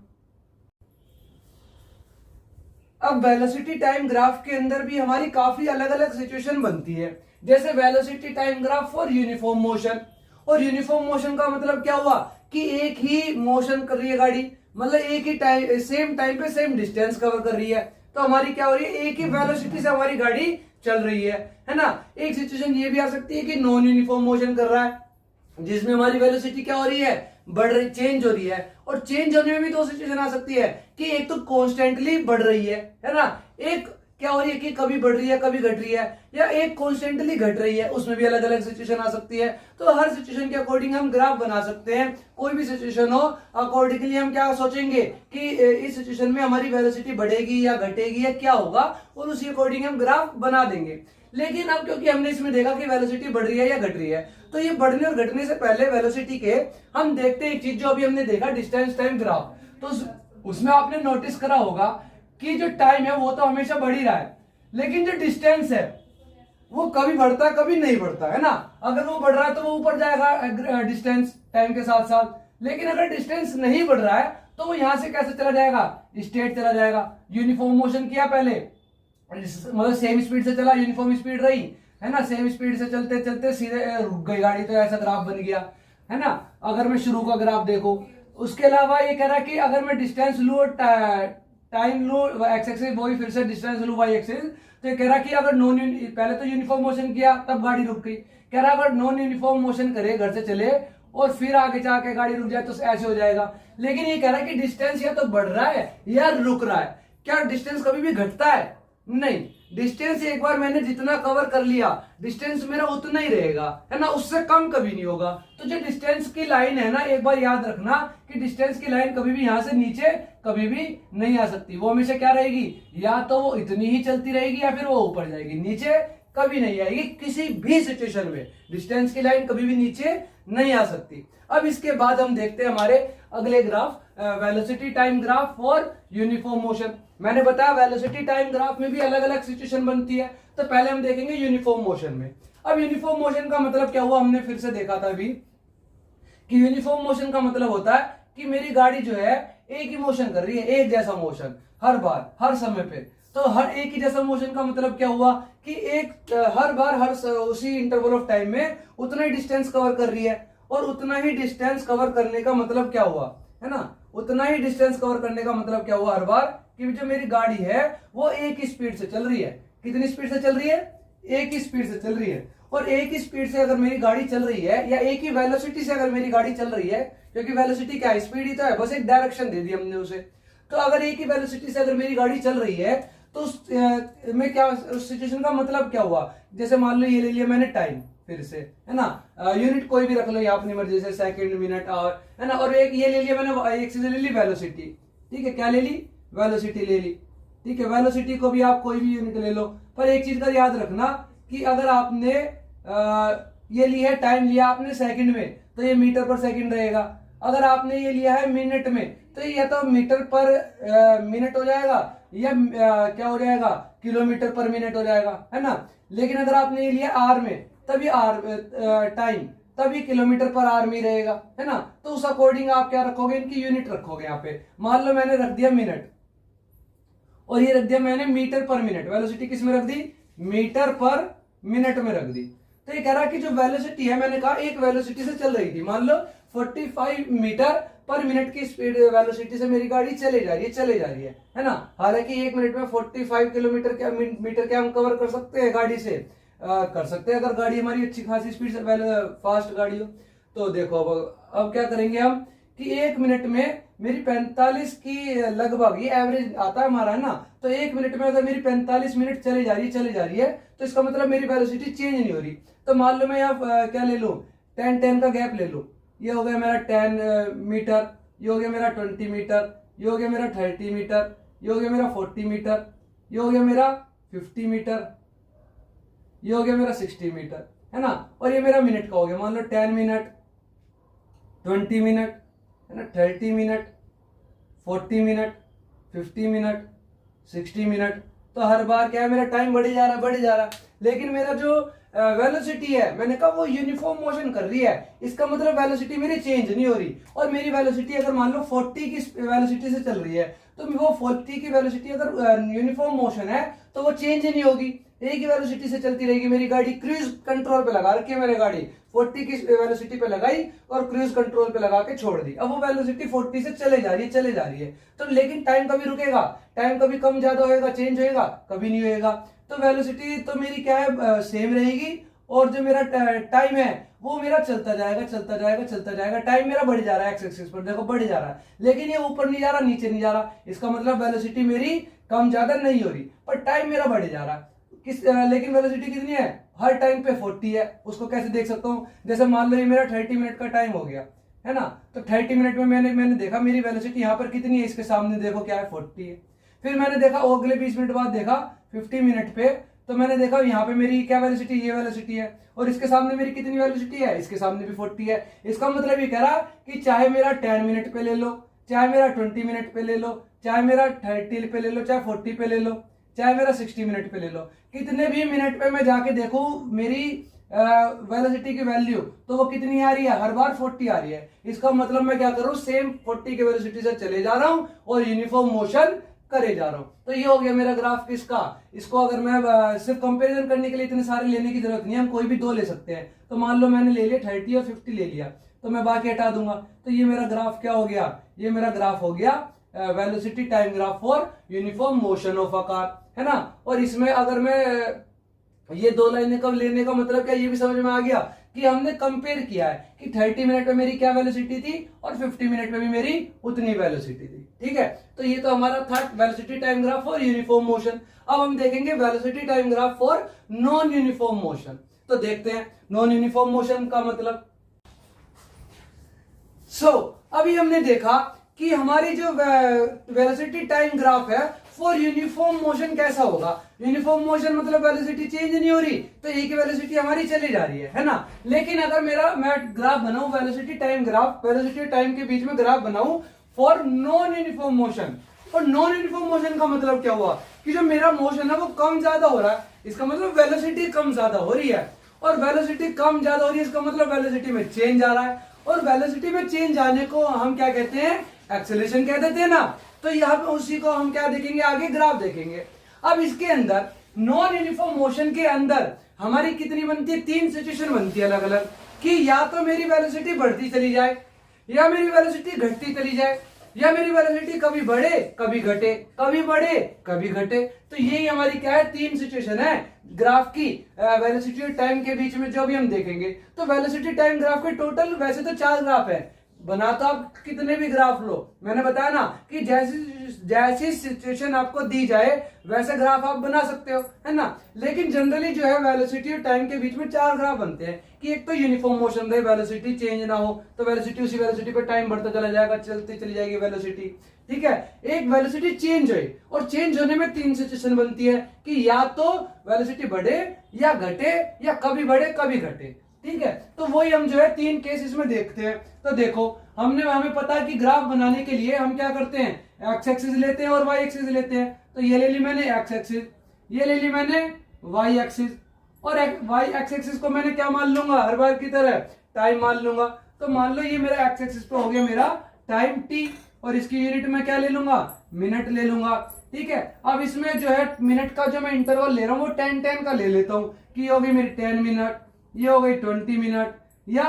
अब वेलोसिटी टाइम ग्राफ के अंदर भी हमारी काफी अलग अलग सिचुएशन बनती है, जैसे velocity time graph for uniform motion. और यूनिफॉर्म मोशन का मतलब क्या हुआ कि एक ही मोशन कर रही है गाड़ी, मतलब एक ही टाइम सेम टाइम पे सेम डिस्टेंस कवर कर रही है, तो हमारी क्या हो रही है, एक ही वेलोसिटी से हमारी गाड़ी चल रही है ना। एक सिचुएशन ये भी आ सकती है कि नॉन यूनिफॉर्म मोशन कर रहा है, जिसमें हमारी वेलोसिटी क्या हो रही है, बढ़ रही, चेंज हो रही है। और चेंज होने में भी दो सिचुएशन आ सकती है कि एक तो कॉन्स्टेंटली बढ़ रही है ना, एक क्या हो रही है कि कभी बढ़ रही है कभी घट रही है, या एक कॉन्स्टेंटली घट रही है, उसमें भी अलग अलग सिचुएशन आ सकती है। तो हर सिचुएशन के अकॉर्डिंग हम ग्राफ बना सकते हैं। कोई भी सिचुएशन हो अकॉर्डिंगली हम क्या सोचेंगे कि इस सिचुएशन में हमारी वेलोसिटी बढ़ेगी या घटेगी या क्या होगा, और उसी अकॉर्डिंग हम ग्राफ बना देंगे। लेकिन अब क्योंकि हमने इसमें देखा कि वेलोसिटी बढ़ रही है या घट रही है, तो ये बढ़ने और घटने से पहले वेलोसिटी के हम देखते हैं एक चीज जो अभी हमने देखा, डिस्टेंस टाइम ग्राफ। तो उसमें आपने नोटिस करा होगा कि जो टाइम है वो तो हमेशा बढ़ ही रहा है, लेकिन जो डिस्टेंस है वो कभी बढ़ता है कभी नहीं बढ़ता, है ना। अगर वो बढ़ रहा है तो वो ऊपर जाएगा डिस्टेंस टाइम के साथ साथ, लेकिन अगर डिस्टेंस नहीं बढ़ रहा है तो वो यहां से कैसे चला जाएगा, स्ट्रेट चला जाएगा। यूनिफॉर्म मोशन किया पहले, मतलब सेम स्पीड से चला, यूनिफॉर्म स्पीड रही, है ना। सेम स्पीड से चलते चलते सीधे रुक गई गाड़ी, तो ऐसा ग्राफ बन गया, है ना। अगर मैं शुरू का ग्राफ देखो, उसके अलावा ये कह रहा है कि अगर मैं डिस्टेंस लू और टाइम लू एक्स एक्सिस, वही फिर से डिस्टेंस लू वाई एक्सिस, तो ये कह रहा है कि अगर पहले तो यूनिफॉर्म मोशन किया तब गाड़ी रुक गई, कह रहा है अगर नॉन यूनिफॉर्म मोशन करे, घर से चले और फिर आगे जाके गाड़ी रुक जाए तो ऐसे हो जाएगा। लेकिन ये कह रहा है कि डिस्टेंस या तो बढ़ रहा है या रुक रहा है। क्या डिस्टेंस कभी भी घटता है, नहीं। डिस्टेंस एक बार मैंने जितना कवर कर लिया, डिस्टेंस मेरा उतना ही रहेगा, है ना, उससे कम कभी नहीं होगा। तो जो डिस्टेंस की लाइन है ना, एक बार याद रखना कि डिस्टेंस की लाइन कभी भी यहां से नीचे कभी भी नहीं आ सकती, वो हमेशा क्या रहेगी, या तो वो इतनी ही चलती रहेगी या फिर वो ऊपर जाएगी, नीचे कभी नहीं आएगी। किसी भी सिचुएशन में डिस्टेंस की लाइन कभी भी नीचे नहीं आ सकती। अब इसके बाद हम देखते हैं हमारे अगले graph, velocity time graph for uniform motion. मैंने बताया वेलोसिटी टाइम ग्राफ में भी अलग अलग सिचुएशन बनती है, तो पहले हम देखेंगे यूनिफॉर्म मोशन में। अब यूनिफॉर्म मोशन का मतलब क्या हुआ, हमने फिर से देखा था अभी कि यूनिफॉर्म मोशन का मतलब होता है कि मेरी गाड़ी जो है एक ही मोशन कर रही है, एक जैसा मोशन हर बार हर समय पे। तो हर एक ही जैसा मोशन का मतलब क्या हुआ कि एक हर बार उसी इंटरवल ऑफ टाइम में उतना ही डिस्टेंस कवर कर रही है। और उतना ही डिस्टेंस कवर करने का मतलब क्या हुआ, है ना, उतना ही डिस्टेंस कवर करने का मतलब क्या हुआ हर बार कि जो मेरी गाड़ी है वो एक ही स्पीड से चल रही है। कितनी स्पीड से चल रही है, एक ही स्पीड से चल रही है। और एक ही स्पीड से अगर मेरी गाड़ी चल रही है, या एक ही वेलोसिटी से अगर मेरी गाड़ी चल रही है, क्योंकि वेलोसिटी क्या है, स्पीड ही तो है, बस एक डायरेक्शन दे दी हमने उसे। तो अगर एक ही वेलोसिटी से अगर मेरी गाड़ी चल रही है तो में क्या, उस सिचुएशन का मतलब क्या हुआ, जैसे मान लो ये ले लिया मैंने टाइम, फिर से, है ना, यूनिट कोई भी रख लो या अपनी मर्जी से, सेकंड, मिनट, आवर, है ना। और एक ये ले लिया मैंने, एक चीज ले ली वेलोसिटी, ठीक है, क्या ले ली, वेलोसिटी ले ली, ठीक है। वेलोसिटी को भी आप कोई भी यूनिट ले लो, पर एक चीज का याद रखना कि अगर आपने ये लिया है, टाइम लिया आपने सेकंड में, तो ये मीटर पर सेकंड रहेगा। अगर आपने ये लिया है मिनट में, तो ये तो मीटर पर मिनट हो जाएगा, या क्या हो जाएगा, किलोमीटर पर मिनट हो जाएगा, है ना। लेकिन अगर आपने ये लिया आर में, तभी आर टाइम, तभी किलोमीटर पर आर में रहेगा, है ना। तो उस अकॉर्डिंग आप क्या रखोगे, इनकी यूनिट रखोगे। यहाँ पे मान लो मैंने रख दिया मिनट, और ये रख दिया मैंने मीटर पर मिनट, वेलोसिटी किस में रख दी, मीटर पर मिनट में रख दी। तो ये कह रहा कि जो वेलोसिटी है, मैंने कहा एक वेलोसिटी से चल रही थी, मान लो 45 मीटर पर मिनट की स्पीड वेलोसिटी से मेरी गाड़ी चले जा रही है ना। हालांकि एक मिनट में 45 किलोमीटर क्या मीटर क्या हम कवर कर सकते हैं गाड़ी से, कर सकते हैं अगर गाड़ी हमारी अच्छी खासी स्पीड से फास्ट गाड़ी हो। तो देखो अब क्या करेंगे हम कि एक मिनट में मेरी 45 की लगभग, ये एवरेज आता है हमारा, है ना। तो एक मिनट में अगर मेरी 45 मिनट चली जा रही है तो इसका मतलब मेरी वेलोसिटी चेंज नहीं हो रही। तो मान लो मैं यहाँ क्या ले लूं, 10 का गैप ले लूं। ये हो गया मेरा 10 मीटर, ये हो गया मेरा 20 मीटर, ये हो गया मेरा 30 मीटर, ये हो गया मेरा 40 मीटर, ये हो गया मेरा 50 मीटर, ये हो गया मेरा 60 मीटर, है ना। और ये मेरा मिनट का हो गया, मान लो 10 मिनट, 20 मिनट, है ना, 30 मिनट, 40 मिनट, 50 मिनट, 60 मिनट। तो हर बार क्या है, मेरा टाइम बढ़ जा रहा। लेकिन मेरा जो वेलोसिटी है, मैंने कहा वो यूनिफॉर्म मोशन कर रही है, इसका मतलब वेलोसिटी मेरी चेंज नहीं हो रही। और मेरी वेलोसिटी अगर मान लो 40 की वेलोसिटी से चल रही है, तो वो 40 की वेलोसिटी अगर यूनिफॉर्म मोशन है तो वो चेंज ही नहीं होगी, एक ही वेलोसिटी से चलती रहेगी। मेरी गाड़ी क्रूज कंट्रोल पे लगा रखी है, मैंने गाड़ी 40 की वेलोसिटी पे लगाई और क्रूज कंट्रोल पे लगा के छोड़ दी। अब वो वेलोसिटी 40 से चले जा रही है। तो लेकिन टाइम कभी रुकेगा, टाइम कभी कम ज्यादा होएगा, चेंज होएगा, कभी नहीं होएगा। तो वेलोसिटी तो मेरी क्या है, सेम रहेगी। और जो मेरा टाइम है वो मेरा चलता जाएगा। टाइम मेरा बढ़ जा रहा है, एक्स एक्सिस पर देखो बढ़ जा रहा है, लेकिन ये ऊपर नहीं जा रहा, नीचे नहीं जा रहा। इसका मतलब वेलोसिटी मेरी कम ज्यादा नहीं हो रही, पर टाइम मेरा बढ़ जा रहा है। लेकिन वेलोसिटी कितनी है, हर टाइम पे 40 है। उसको कैसे देख सकता हूँ, जैसे मान लो ये मेरा 30 मिनट का टाइम हो गया, है ना। तो 30 मिनट में मैंने देखा मेरी वेलोसिटी यहाँ पर कितनी है, इसके सामने देखो क्या है, 40 है। फिर मैंने देखा अगले 20 मिनट बाद देखा 50 मिनट पे, तो मैंने देखा यहाँ पे मेरी क्या वेलोसिटी, ये वेलोसिटी है। और इसके सामने मेरी कितनी वेलोसिटी है, इसके सामने भी 40 है। इसका मतलब ये कह रहा कि चाहे मेरा 10 मिनट पे ले लो, चाहे मेरा 20 मिनट पे ले लो, चाहे मेरा 30 पे ले लो, चाहे 40 पे ले लो, चाहे मेरा 60 मिनट पे ले लो, कितने भी मिनट पे मैं जाके देखूं मेरी वेलोसिटी की वैल्यू, तो वो कितनी आ रही है, हर बार 40 आ रही है। इसका मतलब मैं क्या कर रहा हूं, सेम 40 की वेलोसिटी से चले जा रहा हूं और यूनिफॉर्म मोशन करे जा रहा हूं। तो ये हो गया मेरा ग्राफ किसका। इसको अगर मैं सिर्फ कंपैरिजन करने के लिए इतने सारे लेने की जरूरत नहीं है, हम कोई भी दो ले सकते हैं। तो मान लो मैंने ले लिया 30 और 50 ले लिया, तो मैं बाकी हटा दूंगा। तो ये मेरा ग्राफ क्या हो गया, ये मेरा ग्राफ हो गया velocity time graph for uniform motion of a car, है ना। और इसमें अगर मैं ये दो लाइनें कब लेने का मतलब क्या, ये भी समझ में आ गया कि हमने कंपेयर किया है कि 30 मिनट में मेरी क्या वेलोसिटी थी और 50 मिनट में भी मेरी उतनी वेलोसिटी थी। ठीक है, तो ये तो हमारा था velocity time graph for uniform motion. अब हम देखेंगे velocity time graph for non uniform motion. तो देखते हैं नॉन यूनिफॉर्म मोशन का मतलब। अभी हमने देखा कि हमारी जो वेलोसिटी टाइम ग्राफ है फॉर यूनिफॉर्म मोशन कैसा होगा। यूनिफॉर्म मोशन मतलब वेलोसिटी चेंज नहीं हो रही, तो एक ही वेलोसिटी हमारी चली जा रही है ना। लेकिन अगर मैं ग्राफ बनाऊं velocity time graph, velocity time के बीच में ग्राफ बनाऊं फॉर नॉन यूनिफॉर्म मोशन। और नॉन यूनिफॉर्म मोशन का मतलब क्या हुआ कि जो मेरा मोशन है वो कम ज्यादा हो रहा है, इसका मतलब वेलोसिटी कम ज्यादा हो रही है। और वेलोसिटी कम ज्यादा हो रही है, इसका मतलब वेलोसिटी में चेंज आ रहा है। और वेलोसिटी में चेंज आने को हम क्या कहते हैं, एक्सेलरेशन कह देते हैं ना। तो यहाँ पे उसी को हम क्या देखेंगे, आगे ग्राफ देखेंगे। अब इसके अंदर नॉन यूनिफॉर्म मोशन के अंदर हमारी कितनी बनती है, 3 सिचुएशन बनती है अलग अलग, कि या तो मेरी वेलोसिटी बढ़ती चली जाए, या मेरी वेलोसिटी घटती चली जाए, या मेरी वेलोसिटी कभी बढ़े कभी घटे, कभी बढ़े कभी घटे। तो यही हमारी क्या है, 3 सिचुएशन है ग्राफ की वेलोसिटी और टाइम के बीच में जो भी हम देखेंगे। तो वेलोसिटी टाइम ग्राफ के टोटल वैसे तो 4 ग्राफ है, बना तो आप कितने भी ग्राफ लो, मैंने बताया ना कि जैसी सिचुएशन आपको दी जाए वैसे ग्राफ आप बना सकते हो, है ना। लेकिन जनरली जो है वेलोसिटी और टाइम के बीच में 4 ग्राफ बनते हैं कि एक तो यूनिफॉर्म मोशन रहे, वेलोसिटी चेंज ना हो, तो वेलोसिटी उसी वेलोसिटी पर टाइम बढ़ता चला जाएगा, चलती चली जाएगी वेलोसिटी। ठीक है, एक वेलोसिटी चेंज हुई, और चेंज होने में 3 सिचुएशन बनती है कि या तो वेलोसिटी बढ़े या घटे, या कभी बढ़े कभी घटे। ठीक है, तो वही हम जो है 3 केसेस में देखते हैं। तो देखो हमें पता है कि ग्राफ बनाने के लिए हम क्या करते हैं, एक्स एक्सिस लेते हैं और वाई एक्सिस लेते हैं। तो ये ले ली मैंने एक्स एक्सिस, ये ले ली मैंने वाई एक्सिस, और वाई एक्स एक्सिस को मैंने क्या मान लूंगा, हर बार की तरह टाइम मान लूंगा। तो मान लो ये मेरा एक्स एक्सिस पे हो गया मेरा टाइम टी, और इसकी यूनिट में क्या ले लूंगा, मिनट ले लूंगा। ठीक है। अब इसमें जो है मिनट का जो मैं इंटरवल ले रहा हूँ वो 10-10 का ले लेता हूँ कि ये हो गई मेरी 10 मिनट, ये हो गई 20 मिनट, या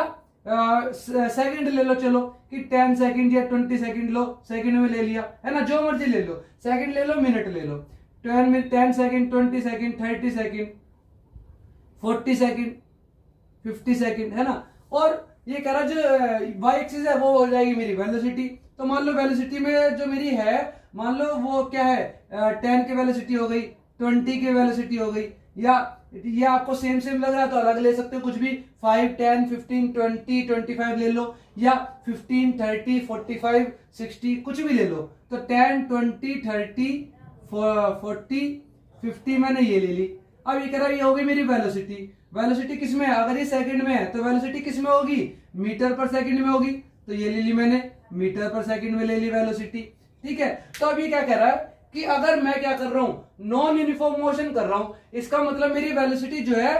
सेकंड ले लो, चलो कि 10 सेकंड या 20 सेकंड लो, सेकंड में ले लिया, है ना, जो मर्जी ले लो, सेकंड ले लो, मिनट ले लो, 10 second, 20 second, 30 second, 40 second, 50 second, है ना। और ये कह रहा जो वाई एक्सिस है वो हो जाएगी मेरी वेलोसिटी। तो मान लो वेलोसिटी में जो मेरी है, मान लो वो क्या है, 10 की वेलोसिटी हो गई, 20 की वेलोसिटी हो गई, या ये आपको सेम सेम लग रहा है तो अलग ले सकते हो, कुछ भी 5, 10, 15, 20, 25 ले लो, या 15, 30, 45, 60 कुछ भी ले लो। तो 10, 20, 30, 40, 50 मैंने ये ले ली। अब ये कह रहा है ये हो गई मेरी वेलोसिटी। वेलोसिटी किस में है, अगर ये सेकंड में है तो वेलोसिटी किस में होगी, मीटर पर सेकंड में होगी, तो ये ले ली मैंने, मीटर पर सेकंड में ले ली वेलोसिटी। ठीक है। तो अब ये क्या कह रहा है कि अगर मैं क्या कर रहा हूं, नॉन यूनिफॉर्म मोशन कर रहा हूं, इसका मतलब मेरी वेलोसिटी जो है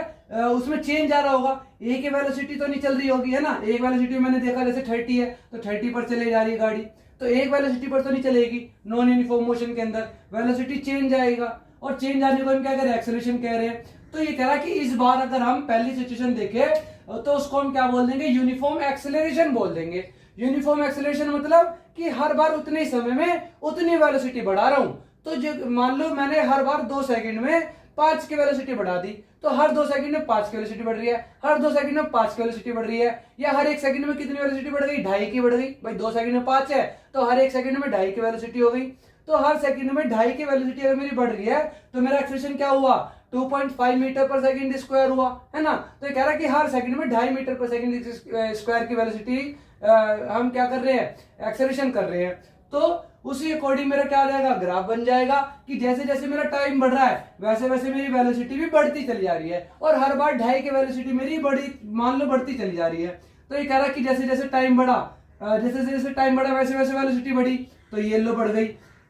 उसमें चेंज आ रहा होगा, एक ही वेलोसिटी तो नहीं चल रही होगी, है ना। एक वेलोसिटी मैंने देखा जैसे 30 है तो 30 पर चले जा रही है गाड़ी, तो एक वेलोसिटी पर तो नहीं चलेगी। नॉन यूनिफॉर्म मोशन के अंदर वेलोसिटी चेंज आएगा, और चेंज आने को हम क्या कह रहे हैं, एक्सेलरेशन कह रहे हैं। तो ये कह रहा है कि इस बार अगर हम पहली सिचुएशन देखें तो उसको हम क्या बोल देंगे, यूनिफॉर्म एक्सेलरेशन बोल देंगे। यूनिफॉर्म एक्सेलरेशन मतलब कि हर बार उतने समय में उतनी वेलोसिटी बढ़ा रहा हूं। तो जो मान लो मैंने हर बार 2 सेकंड में 5 की वेलोसिटी बढ़ा दी, तो हर 2 सेकंड में 5 की वेलोसिटी बढ़ रही है, हर 2 सेकंड में 5 की वेलोसिटी बढ़ रही है, या हर 1 सेकंड में कितनी वेलोसिटी बढ़ गई, 2.5 की बढ़ गई। भाई 2 सेकंड में 5 है तो हर 1 सेकंड में 2.5 की वेलोसिटी हो गई। तो हर सेकंड में 2.5 की वेलोसिटी अगर मेरी बढ़ रही है तो मेरा एक्सेलरेशन क्या हुआ, 2.5 मीटर पर सेकंड स्क्वायर हुआ, है ना। तो ये कह रहा है कि हर सेकंड में 2.5 मीटर पर सेकंड स्क्वायर की वेलोसिटी हम क्या कर रहे हैं, एक्सेलरेशन कर रहे हैं। तो उसी अकॉर्डिंग मेरा क्या आ जाएगा, ग्राफ बन जाएगा कि जैसे जैसे मेरा टाइम बढ़ रहा है वैसे वैसे मेरी वेलोसिटी भी बढ़ती चली जा रही है, और हर बार 2.5 की वेलोसिटी मेरी बड़ी मान लो बढ़ती चली जा रही है। तो ये कह रहा है कि जैसे जैसे टाइम बढ़ा, जैसे जैसे टाइम बढ़ा वैसे वैसे वेलोसिटी बढ़ी, तो येलो बढ़ गई।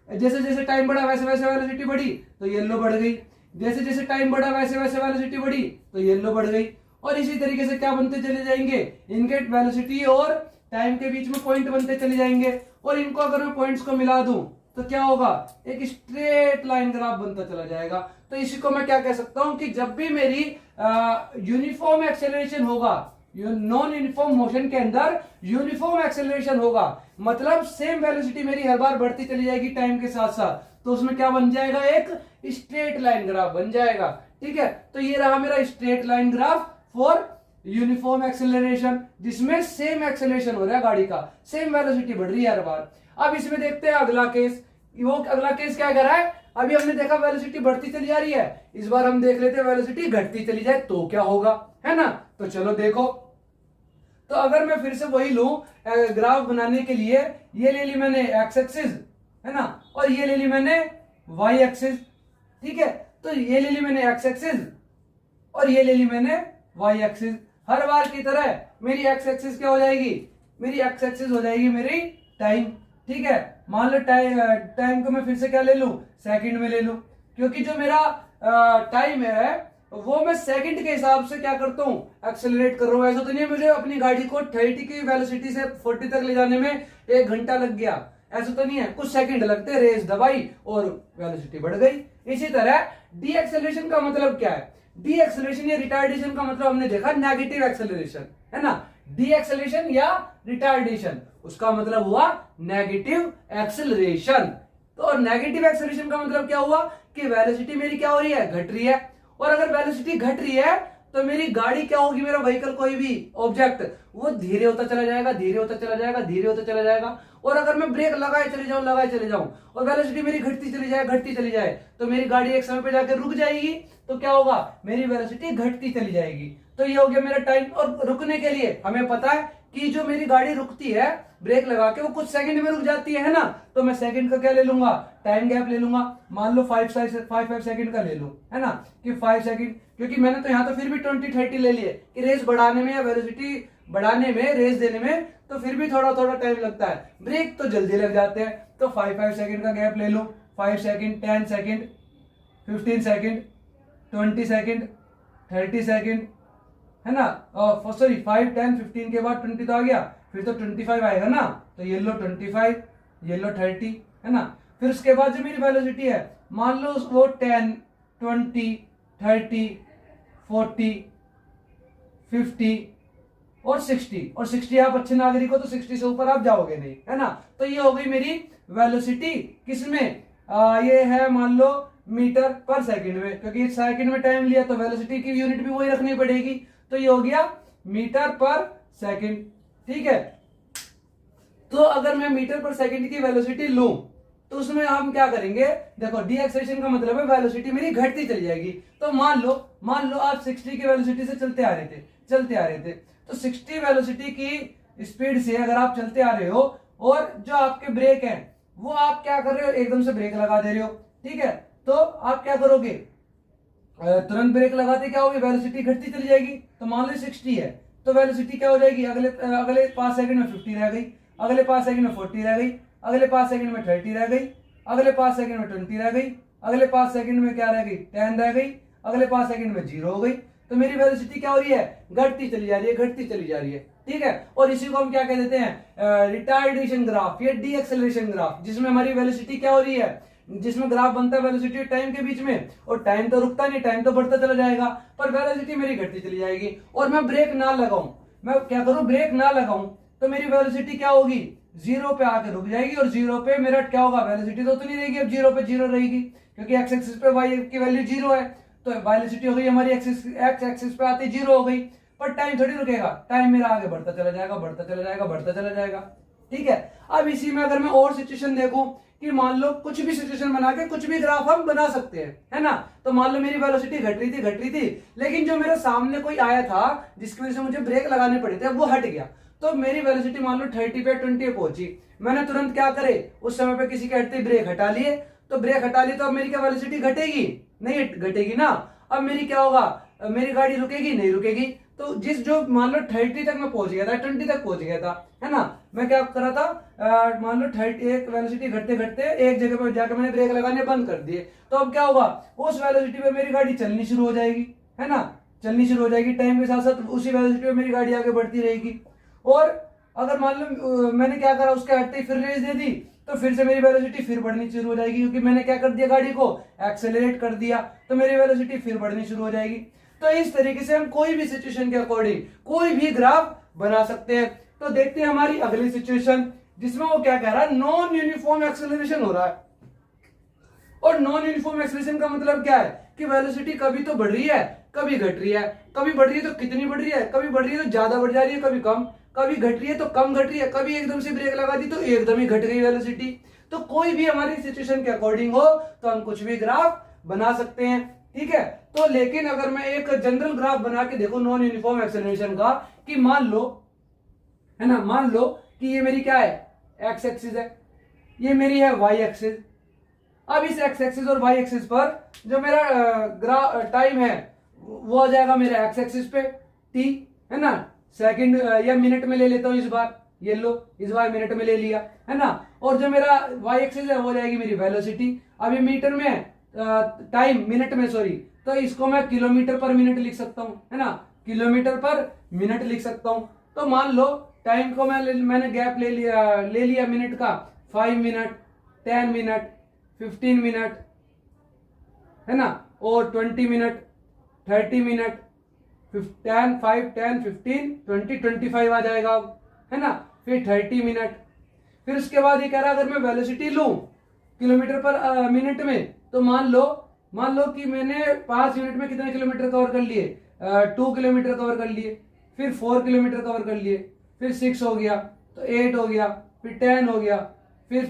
जैसे जैसे टाइम बढ़ा वैसे वैसे वेलोसिटी बढ़ी तो येलो बढ़ गई। जैसे जैसे टाइम बढ़ा वैसे वैसे वेलोसिटी बढ़ी तो येलो बढ़ गई। और इसी तरीके से क्या बनते चले जाएंगे, इनके वेलोसिटी और टाइम के बीच में पॉइंट बनते चले जाएंगे, और इनको अगर मैं पॉइंट्स को मिला दूं तो क्या होगा, एक स्ट्रेट लाइन ग्राफ बनता चला जाएगा। तो इसी को मैं क्या कह सकता हूं कि जब भी मेरी यूनिफॉर्म एक्सेलरेशन होगा, नॉन यूनिफॉर्म मोशन के अंदर यूनिफॉर्म एक्सेलरेशन होगा, मतलब सेम वेलोसिटी मेरी हर बार बढ़ती चली जाएगी टाइम के साथ साथ, तो उसमें क्या बन जाएगा, एक स्ट्रेट लाइन ग्राफ बन जाएगा। ठीक है। तो ये रहा मेरा straight line graph for uniform acceleration, जिसमें सेम एक्सेलरेशन हो रहा है गाड़ी का, सेम वेलोसिटी बढ़ रही है हर बार। अब इसमें देखते हैं अगला केस। वो अगला केस क्या कर रहा है, अभी हमने देखा वेलोसिटी बढ़ती चली जा रही है, इस बार हम देख लेते हैं वेलोसिटी घटती चली जाए तो क्या होगा, है ना। तो चलो देखो, तो अगर मैं फिर से वही लूं ग्राफ बनाने के लिए, ये ले ली मैंने एक्स एक्सिस, है ना, और ये ले ली मैंने वाई एक्सिस। ठीक है। तो ये ले ली मैंने एक्स एक्सिस और ये ले ली मैंने वाई एक्सिस। हर बार की तरह मेरी एक्स एक्सिस क्या हो जाएगी, मेरी एक्स एक्सिस हो जाएगी मेरी टाइम। ठीक है। मान लो टाइम को मैं फिर से क्या ले लूं, सेकंड में ले लूं, क्योंकि जो मेरा टाइम है वो मैं सेकंड के हिसाब से क्या करता हूं, एक्सेलरेट कर रहा हूं। ऐसा तो नहीं है मुझे अपनी गाड़ी को 30 की वेलोसिटी से 40 तक ले जाने में 1 घंटा लग गया, ऐसा तो नहीं है, कुछ सेकंड लगते, रेस दबाई और वेलोसिटी बढ़ गई। इसी तरह डी एक्सेलरेशन का मतलब क्या है, डी एक्सेलरेशन या रिटार्डेशन का मतलब हमने देखा नेगेटिव एक्सेलरेशन, है ना। डी एक्सेलरेशन या रिटार्डेशन उसका मतलब हुआ नेगेटिव एक्सेलरेशन। तो नेगेटिव एक्सेलरेशन का मतलब क्या हुआ कि वेलोसिटी मेरी क्या हो रही है, घट रही है। और अगर वेलोसिटी घट रही है तो मेरी गाड़ी क्या होगी, मेरा व्हीकल कोई भी ऑब्जेक्ट वो धीरे होता चला जाएगा, धीरे होता चला जाएगा, धीरे होता चला जाएगा। और अगर मैं ब्रेक लगाए चले जाऊं और वेलोसिटी मेरी घटती चली जाए तो मेरी गाड़ी एक समय पे जाकर रुक जाएगी, तो क्या होगा, मेरी वेलोसिटी घटती चली जाएगी। तो ये हो गया मेरा टाइम। और रुकने के लिए हमें पता है कि जो मेरी गाड़ी रुकती है ब्रेक लगा के वो कुछ सेकंड में रुक जाती है ना, तो मैं सेकंड का क्या ले लूंगा, टाइम गैप ले लूंगा। मान लो 5 सेकंड का ले लो, है ना, कि 5 सेकंड, क्योंकि मैंने तो यहाँ तो फिर भी 20-30 ले लिए कि रेस बढ़ाने में या वेलोसिटी बढ़ाने में, रेस देने में तो फिर भी थोड़ा थोड़ा टाइम लगता है, ब्रेक तो जल्दी लग जाते हैं। तो 5 सेकंड का गैप ले लो, 5 second, 10 second, 15 second, 20 second, 30 second, है ना। सॉरी 5, 10, 15 के बाद 20 तो आ गया, फिर तो 25 आएगा ना, तो ये लो 25, ये लो 30, है ना। फिर उसके बाद जो मेरी वेलोसिटी है, मान लो वो 10, 20, 30, 40, 50 और 60, और 60 आप अच्छे नागरिक हो तो 60 से ऊपर आप जाओगे नहीं, है ना। तो ये हो गई मेरी वेलोसिटी किसमें, ये है मान लो मीटर पर सेकंड में, क्योंकि सेकंड में टाइम लिया तो वेलोसिटी की यूनिट भी वही रखनी पड़ेगी। तो ये हो गया मीटर पर सेकंड, ठीक है। तो अगर मैं मीटर पर सेकंड की वेलोसिटी लूं तो उसमें हम क्या करेंगे, देखो डी एक्सेलरेशन का मतलब है वेलोसिटी मेरी घटती चली जाएगी। तो मान लो आप 60 की वेलोसिटी से चलते आ रहे थे, तो 60 वेलोसिटी की स्पीड से अगर आप चलते आ रहे हो और जो आपके ब्रेक हैं वो आप क्या कर रहे हो, एकदम से ब्रेक लगा दे रहे हो, ठीक है। तो आप क्या करोगे, तुरंत ब्रेक लगाते क्या होगी, वेलोसिटी घटती चली जाएगी। तो मान लो 60 है तो वेलोसिटी क्या हो जाएगी, अगले 5 सेकंड में 50 रह गई, अगले 5 सेकंड में 40 रह गई, अगले 5 सेकंड में 30 रह गई, अगले 5 सेकंड में 20 रह गई, अगले 5 सेकंड में क्या रह गई, 10 रह गई, अगले 5 सेकंड में 0 हो गई। तो मेरी वेलोसिटी क्या हो रही है, घटती चली जा रही है, ठीक है। और इसी को हम क्या कह देते हैं, रिटार्डेशन ग्राफ या डी एक्सेलरेशन ग्राफ, जिसमें हमारी वेलोसिटी क्या हो रही है, जिसमें ग्राफ बनता है वेलोसिटी और टाइम के बीच में, और टाइम तो रुकता नहीं, टाइम तो बढ़ता चला जाएगा, पर वेलोसिटी मेरी घटती चली जाएगी। और मैं ब्रेक ना लगाऊं, मैं क्या करूं, ब्रेक ना लगाऊं, तो मेरी वेलोसिटी क्या होगी, 0 पे आके रुक जाएगी, और 0 पे मेरा क्या होगा, वेलोसिटी तो उतनी रहेगी, अब 0 पे 0 रहेगी, क्योंकि एक्स एक्सिस पे वाई की वैल्यू 0 है। तो वेलोसिटी हो गई हमारी एक्स एक्सिस पे आती 0 हो गई, पर टाइम थोड़ी रुकेगा, टाइम मेरा आगे बढ़ता चला जाएगा, ठीक है। अब इसी में अगर मैं और सिचुएशन देखूं कि मान लो कुछ भी सिचुएशन बना के कुछ भी ग्राफ हम बना सकते हैं, है ना। तो मान लो मेरी वेलोसिटी घट रही थी, लेकिन जो मेरे सामने कोई आया था जिसकी वजह से मुझे ब्रेक लगाने पड़े थे, वो हट गया, तो मेरी वेलोसिटी मान लो 30 पे 20 पे पहुंची। मैंने तुरंत क्या करे, उस समय पे किसी के हटते ब्रेक हटा लिए, तो ब्रेक हटा ली तो अब मेरी क्या वेलोसिटी घटेगी, नहीं घटेगी ना। अब मेरी क्या होगा, मेरी गाड़ी रुकेगी, नहीं रुकेगी। तो जो मान लो 30 तक मैं पहुंच गया था, 20 तक पहुंच गया था, है ना। मैं क्या कर रहा था, मान लो 30 एक वेलोसिटी घटते एक जगह पर जाकर मैंने ब्रेक लगाने बंद कर दिए, तो अब क्या होगा, उस वेलोसिटी पे मेरी गाड़ी चलनी शुरू हो जाएगी, है ना, टाइम के साथ साथ उसी वेलोसिटी पे मेरी गाड़ी आगे बढ़ती रहेगी। और अगर मान लो मैंने क्या करा, उसके हटते ही फिर रेस दे दी, तो फिर से मेरी वेलोसिटी फिर बढ़नी शुरू हो जाएगी, क्योंकि मैंने क्या कर दिया, गाड़ी को एक्सेलरेट कर दिया, तो मेरी वेलोसिटी फिर बढ़नी शुरू हो जाएगी। तो इस तरीके से हम कोई भी सिचुएशन के अकॉर्डिंग कोई भी ग्राफ बना सकते हैं। तो देखते हैं हमारी अगली सिचुएशन, जिसमें वो क्या कह रहा है, नॉन यूनिफॉर्म एक्सेलरेशन हो रहा है। और नॉन यूनिफॉर्म एक्सेलरेशन का मतलब क्या है कि वेलोसिटी कभी तो बढ़ रही है, कभी घट रही है, कभी बढ़ रही है तो कितनी बढ़ रही है, कभी बढ़ रही है तो ज्यादा बढ़ जा रही है, कभी कम, कभी घट रही है तो कम घट रही है, कभी एकदम से ब्रेक लगा दी तो एकदम ही घट गई वेलोसिटी। तो कोई भी हमारी सिचुएशन के अकॉर्डिंग हो तो हम कुछ भी ग्राफ बना सकते हैं, ठीक है। तो लेकिन अगर मैं एक जनरल ग्राफ बना के देखो नॉन यूनिफॉर्म एक्सेलरेशन का, कि मान लो, है ना, मान लो कि ये मेरी क्या है, एक्स एक्सिस है, ये मेरी है वाई एक्सिस। अब इस एक्स एक्सिस और वाई एक्सिस पर जो मेरा टाइम है वो आ जाएगा मेरे एक्स एक्सिस पे टी, है ना, सेकंड या मिनट में ले लेता हूं, इस बार ये लो, इस बार मिनट में ले लिया, है ना। और जो मेरा वाई एक्सिस है वो जाएगी मेरी वेलोसिटी। अब ये मीटर में टाइम, मिनट में सॉरी, तो इसको मैं किलोमीटर पर मिनट लिख सकता हूं, है ना, किलोमीटर पर मिनट लिख सकता हूं। तो मान लो टाइम को मैंने गैप ले लिया मिनट का, 5 मिनट, 10 मिनट, 15 मिनट, है ना, और 20 मिनट, 30 मिनट, 10, 5, 10, 15, 20, 25 आ जाएगा अब, है ना। फिर 30 मिनट, फिर उसके बाद ये कह रहा है अगर मैं वेलोसिटी लूं किलोमीटर पर मिनट में, तो मान लो कि मैंने 5 मिनट में कितने किलोमीटर कवर कर लिए, 2 किलोमीटर कवर कर लिए, फिर 4 किलोमीटर कवर कर लिए, फिर 6 हो गया, तो 8 हो गया, फिर 10 हो गया, फिर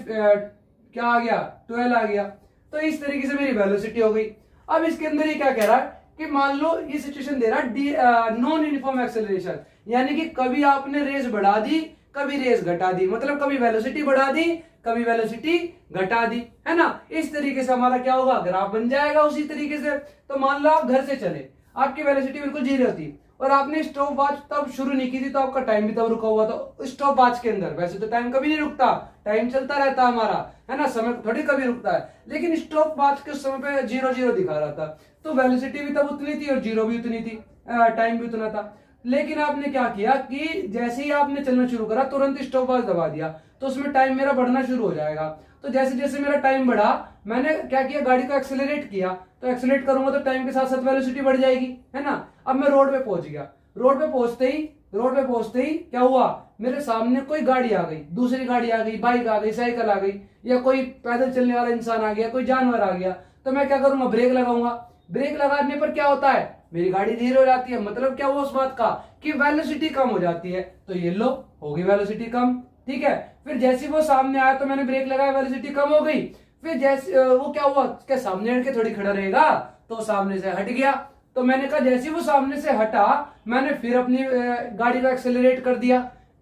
क्या आ गया, 12 आ गया। तो इस तरीके से मेरी वेलोसिटी हो गई। अब इसके अंदर ये क्या कह रहा है कि मान लो ये सिचुएशन दे रहा है नॉन यूनिफॉर्म एक्सेलरेशन, यानी कि कभी आपने रेस बढ़ा दी, कभी रेस घटा दी, मतलब कभी वेलोसिटी बढ़ा दी, कभी वेलोसिटी घटा दी, है ना। इस तरीके से हमारा क्या होगा, ग्राफ बन जाएगा उसी तरीके से। तो मान लो आप घर से चले, आपकी वेलोसिटी बिल्कुल 0 थी, और आपने स्टॉप वॉच तब शुरू नहीं की थी, तो आपका टाइम भी तब रुका हुआ था स्टॉप वॉच के अंदर। वैसे तो टाइम कभी नहीं रुकता, टाइम चलता रहता हमारा, है ना, समय थोड़ी कभी रुकता है, लेकिन स्टॉप वॉच के समय पे 0 दिखा रहा था, तो वेलोसिटी भी तब उतनी थी और 0 भी उतनी थी, टाइम भी उतना था। लेकिन आपने क्या किया कि जैसे ही आपने चलना शुरू करा तुरंत स्टॉप वॉच दबा दिया, तो उसमें टाइम मेरा बढ़ना शुरू हो जाएगा। तो जैसे जैसे मेरा टाइम बढ़ा, मैंने क्या किया, गाड़ी को एक्सेलरेट किया। तो एक्सेलरेट करूंगा तो टाइम के साथ साथ वेलोसिटी बढ़ जाएगी, है ना। अब मैं रोड पे पहुंच गया। रोड पे पहुंचते ही क्या हुआ, मेरे सामने कोई गाड़ी आ गई, दूसरी गाड़ी आ गई, बाइक आ गई, साइकिल आ गई, या कोई पैदल चलने वाला इंसान आ गया, कोई जानवर आ गया। तो मैं क्या करूंगा, ब्रेक लगाऊंगा। ब्रेक लगाने पर क्या होता है, मेरी गाड़ी धीरे हो जाती है। मतलब क्या हुआ उस बात का, कि वेलोसिटी कम हो जाती है। तो ये लो, होगी वेलोसिटी कम, ठीक है। फिर जैसे वो सामने आया तो मैंने ब्रेक लगाया, वेलोसिटी कम हो गई। फिर जैसे वो क्या हुआ, क्या सामने हट के थोड़ी खड़ा रहेगा, तो सामने से हट गया। तो मैंने कहा जैसे वो सामने से हटा, मैंने फिर अपनी गाड़ी को एक्सेलरेट कर दिया।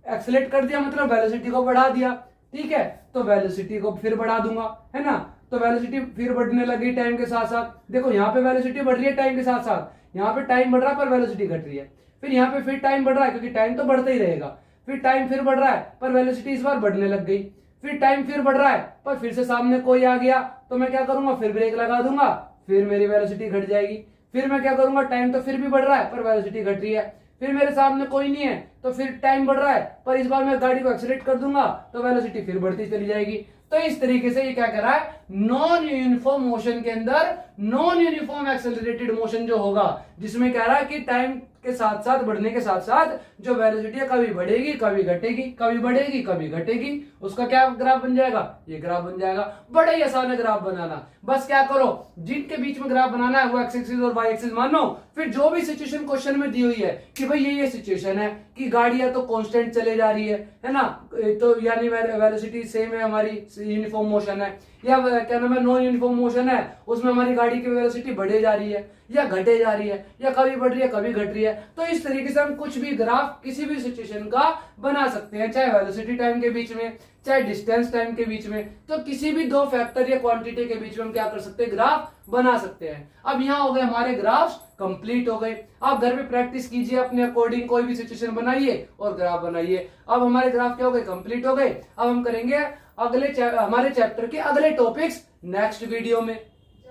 एक्सेलरेट कर दिया मतलब वेलोसिटी को बढ़ा दिया, ठीक है। तो वेलोसिटी को फिर बढ़ा दूंगा, है ना। तो वेलोसिटी फिर बढ़ने लगी टाइम के साथ साथ। देखो यहाँ पे वेलोसिटी बढ़ रही है टाइम के साथ साथ, यहाँ पे टाइम बढ़ रहा है पर वेलोसिटी घट रही है। फिर यहाँ पे फिर टाइम बढ़ रहा है, क्योंकि टाइम तो बढ़ता ही रहेगा। फिर टाइम फिर बढ़ रहा है पर वेलोसिटी इस बार बढ़ने लग गई। फिर टाइम फिर बढ़ रहा है पर फिर से सामने कोई आ गया, तो मैं क्या करूंगा, फिर ब्रेक लगा दूंगा, फिर मेरी वेलोसिटी घट जाएगी। फिर मैं क्या करूंगा, टाइम तो फिर भी बढ़ रहा है पर वेलोसिटी घट रही है। फिर मेरे सामने कोई नहीं है तो फिर टाइम बढ़ रहा है, पर इस बार मैं गाड़ी को एक्सीलरेट कर दूंगा तो वेलोसिटी फिर बढ़ती चली जाएगी। तो इस तरीके से ये क्या कर रहा है, नॉन यूनिफॉर्म मोशन के अंदर नॉन यूनिफॉर्म एक्सेलरेटेड मोशन जो होगा, जिसमें कह रहा है कि टाइम के साथ साथ बढ़ने के साथ साथ जो वेलोसिटी है कभी बढ़ेगी कभी घटेगी, कभी बढ़ेगी कभी घटेगी, उसका क्या ग्राफ बन जाएगा, ये ग्राफ बन जाएगा। बड़ा ही आसान है ग्राफ बनाना। बस क्या करो, जिनके बीच में ग्राफ बनाना है वो एक्स एक्सिस और वाई एक्सिस मानो। फिर जो भी सिचुएशन क्वेश्चन में दी हुई है कि भाई ये सिचुएशन है कि गाड़ियां तो कांस्टेंट चले जा रही है ना, तो यानी वेलोसिटी सेम है, हमारी यूनिफॉर्म मोशन है, या क्या नाम है नॉन यूनिफॉर्म मोशन है, उसमें हमारी गाड़ी की वेलोसिटी बढ़े जा रही है या घटे जा रही है, या कभी बढ़ रही है कभी घट रही है। तो इस तरीके से हम कुछ भी ग्राफ किसी भी सिचुएशन का बना सकते हैं, चाहे वेलोसिटी टाइम के बीच में, चाहे डिस्टेंस टाइम के बीच में। तो किसी भी दो फैक्टर या क्वांटिटी के बीच में हम क्या कर सकते हैं, ग्राफ बना सकते हैं। अब यहाँ हो गए हमारे ग्राफ्स कंप्लीट हो गए। आप घर पे प्रैक्टिस कीजिए, अपने अकॉर्डिंग कोई भी सिचुएशन बनाइए और ग्राफ बनाइए। अब हमारे ग्राफ क्या हो गए, कंप्लीट हो गए। अब हम करेंगे हमारे चैप्टर के अगले टॉपिक्स नेक्स्ट वीडियो में।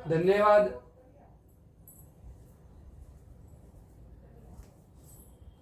धन्यवाद।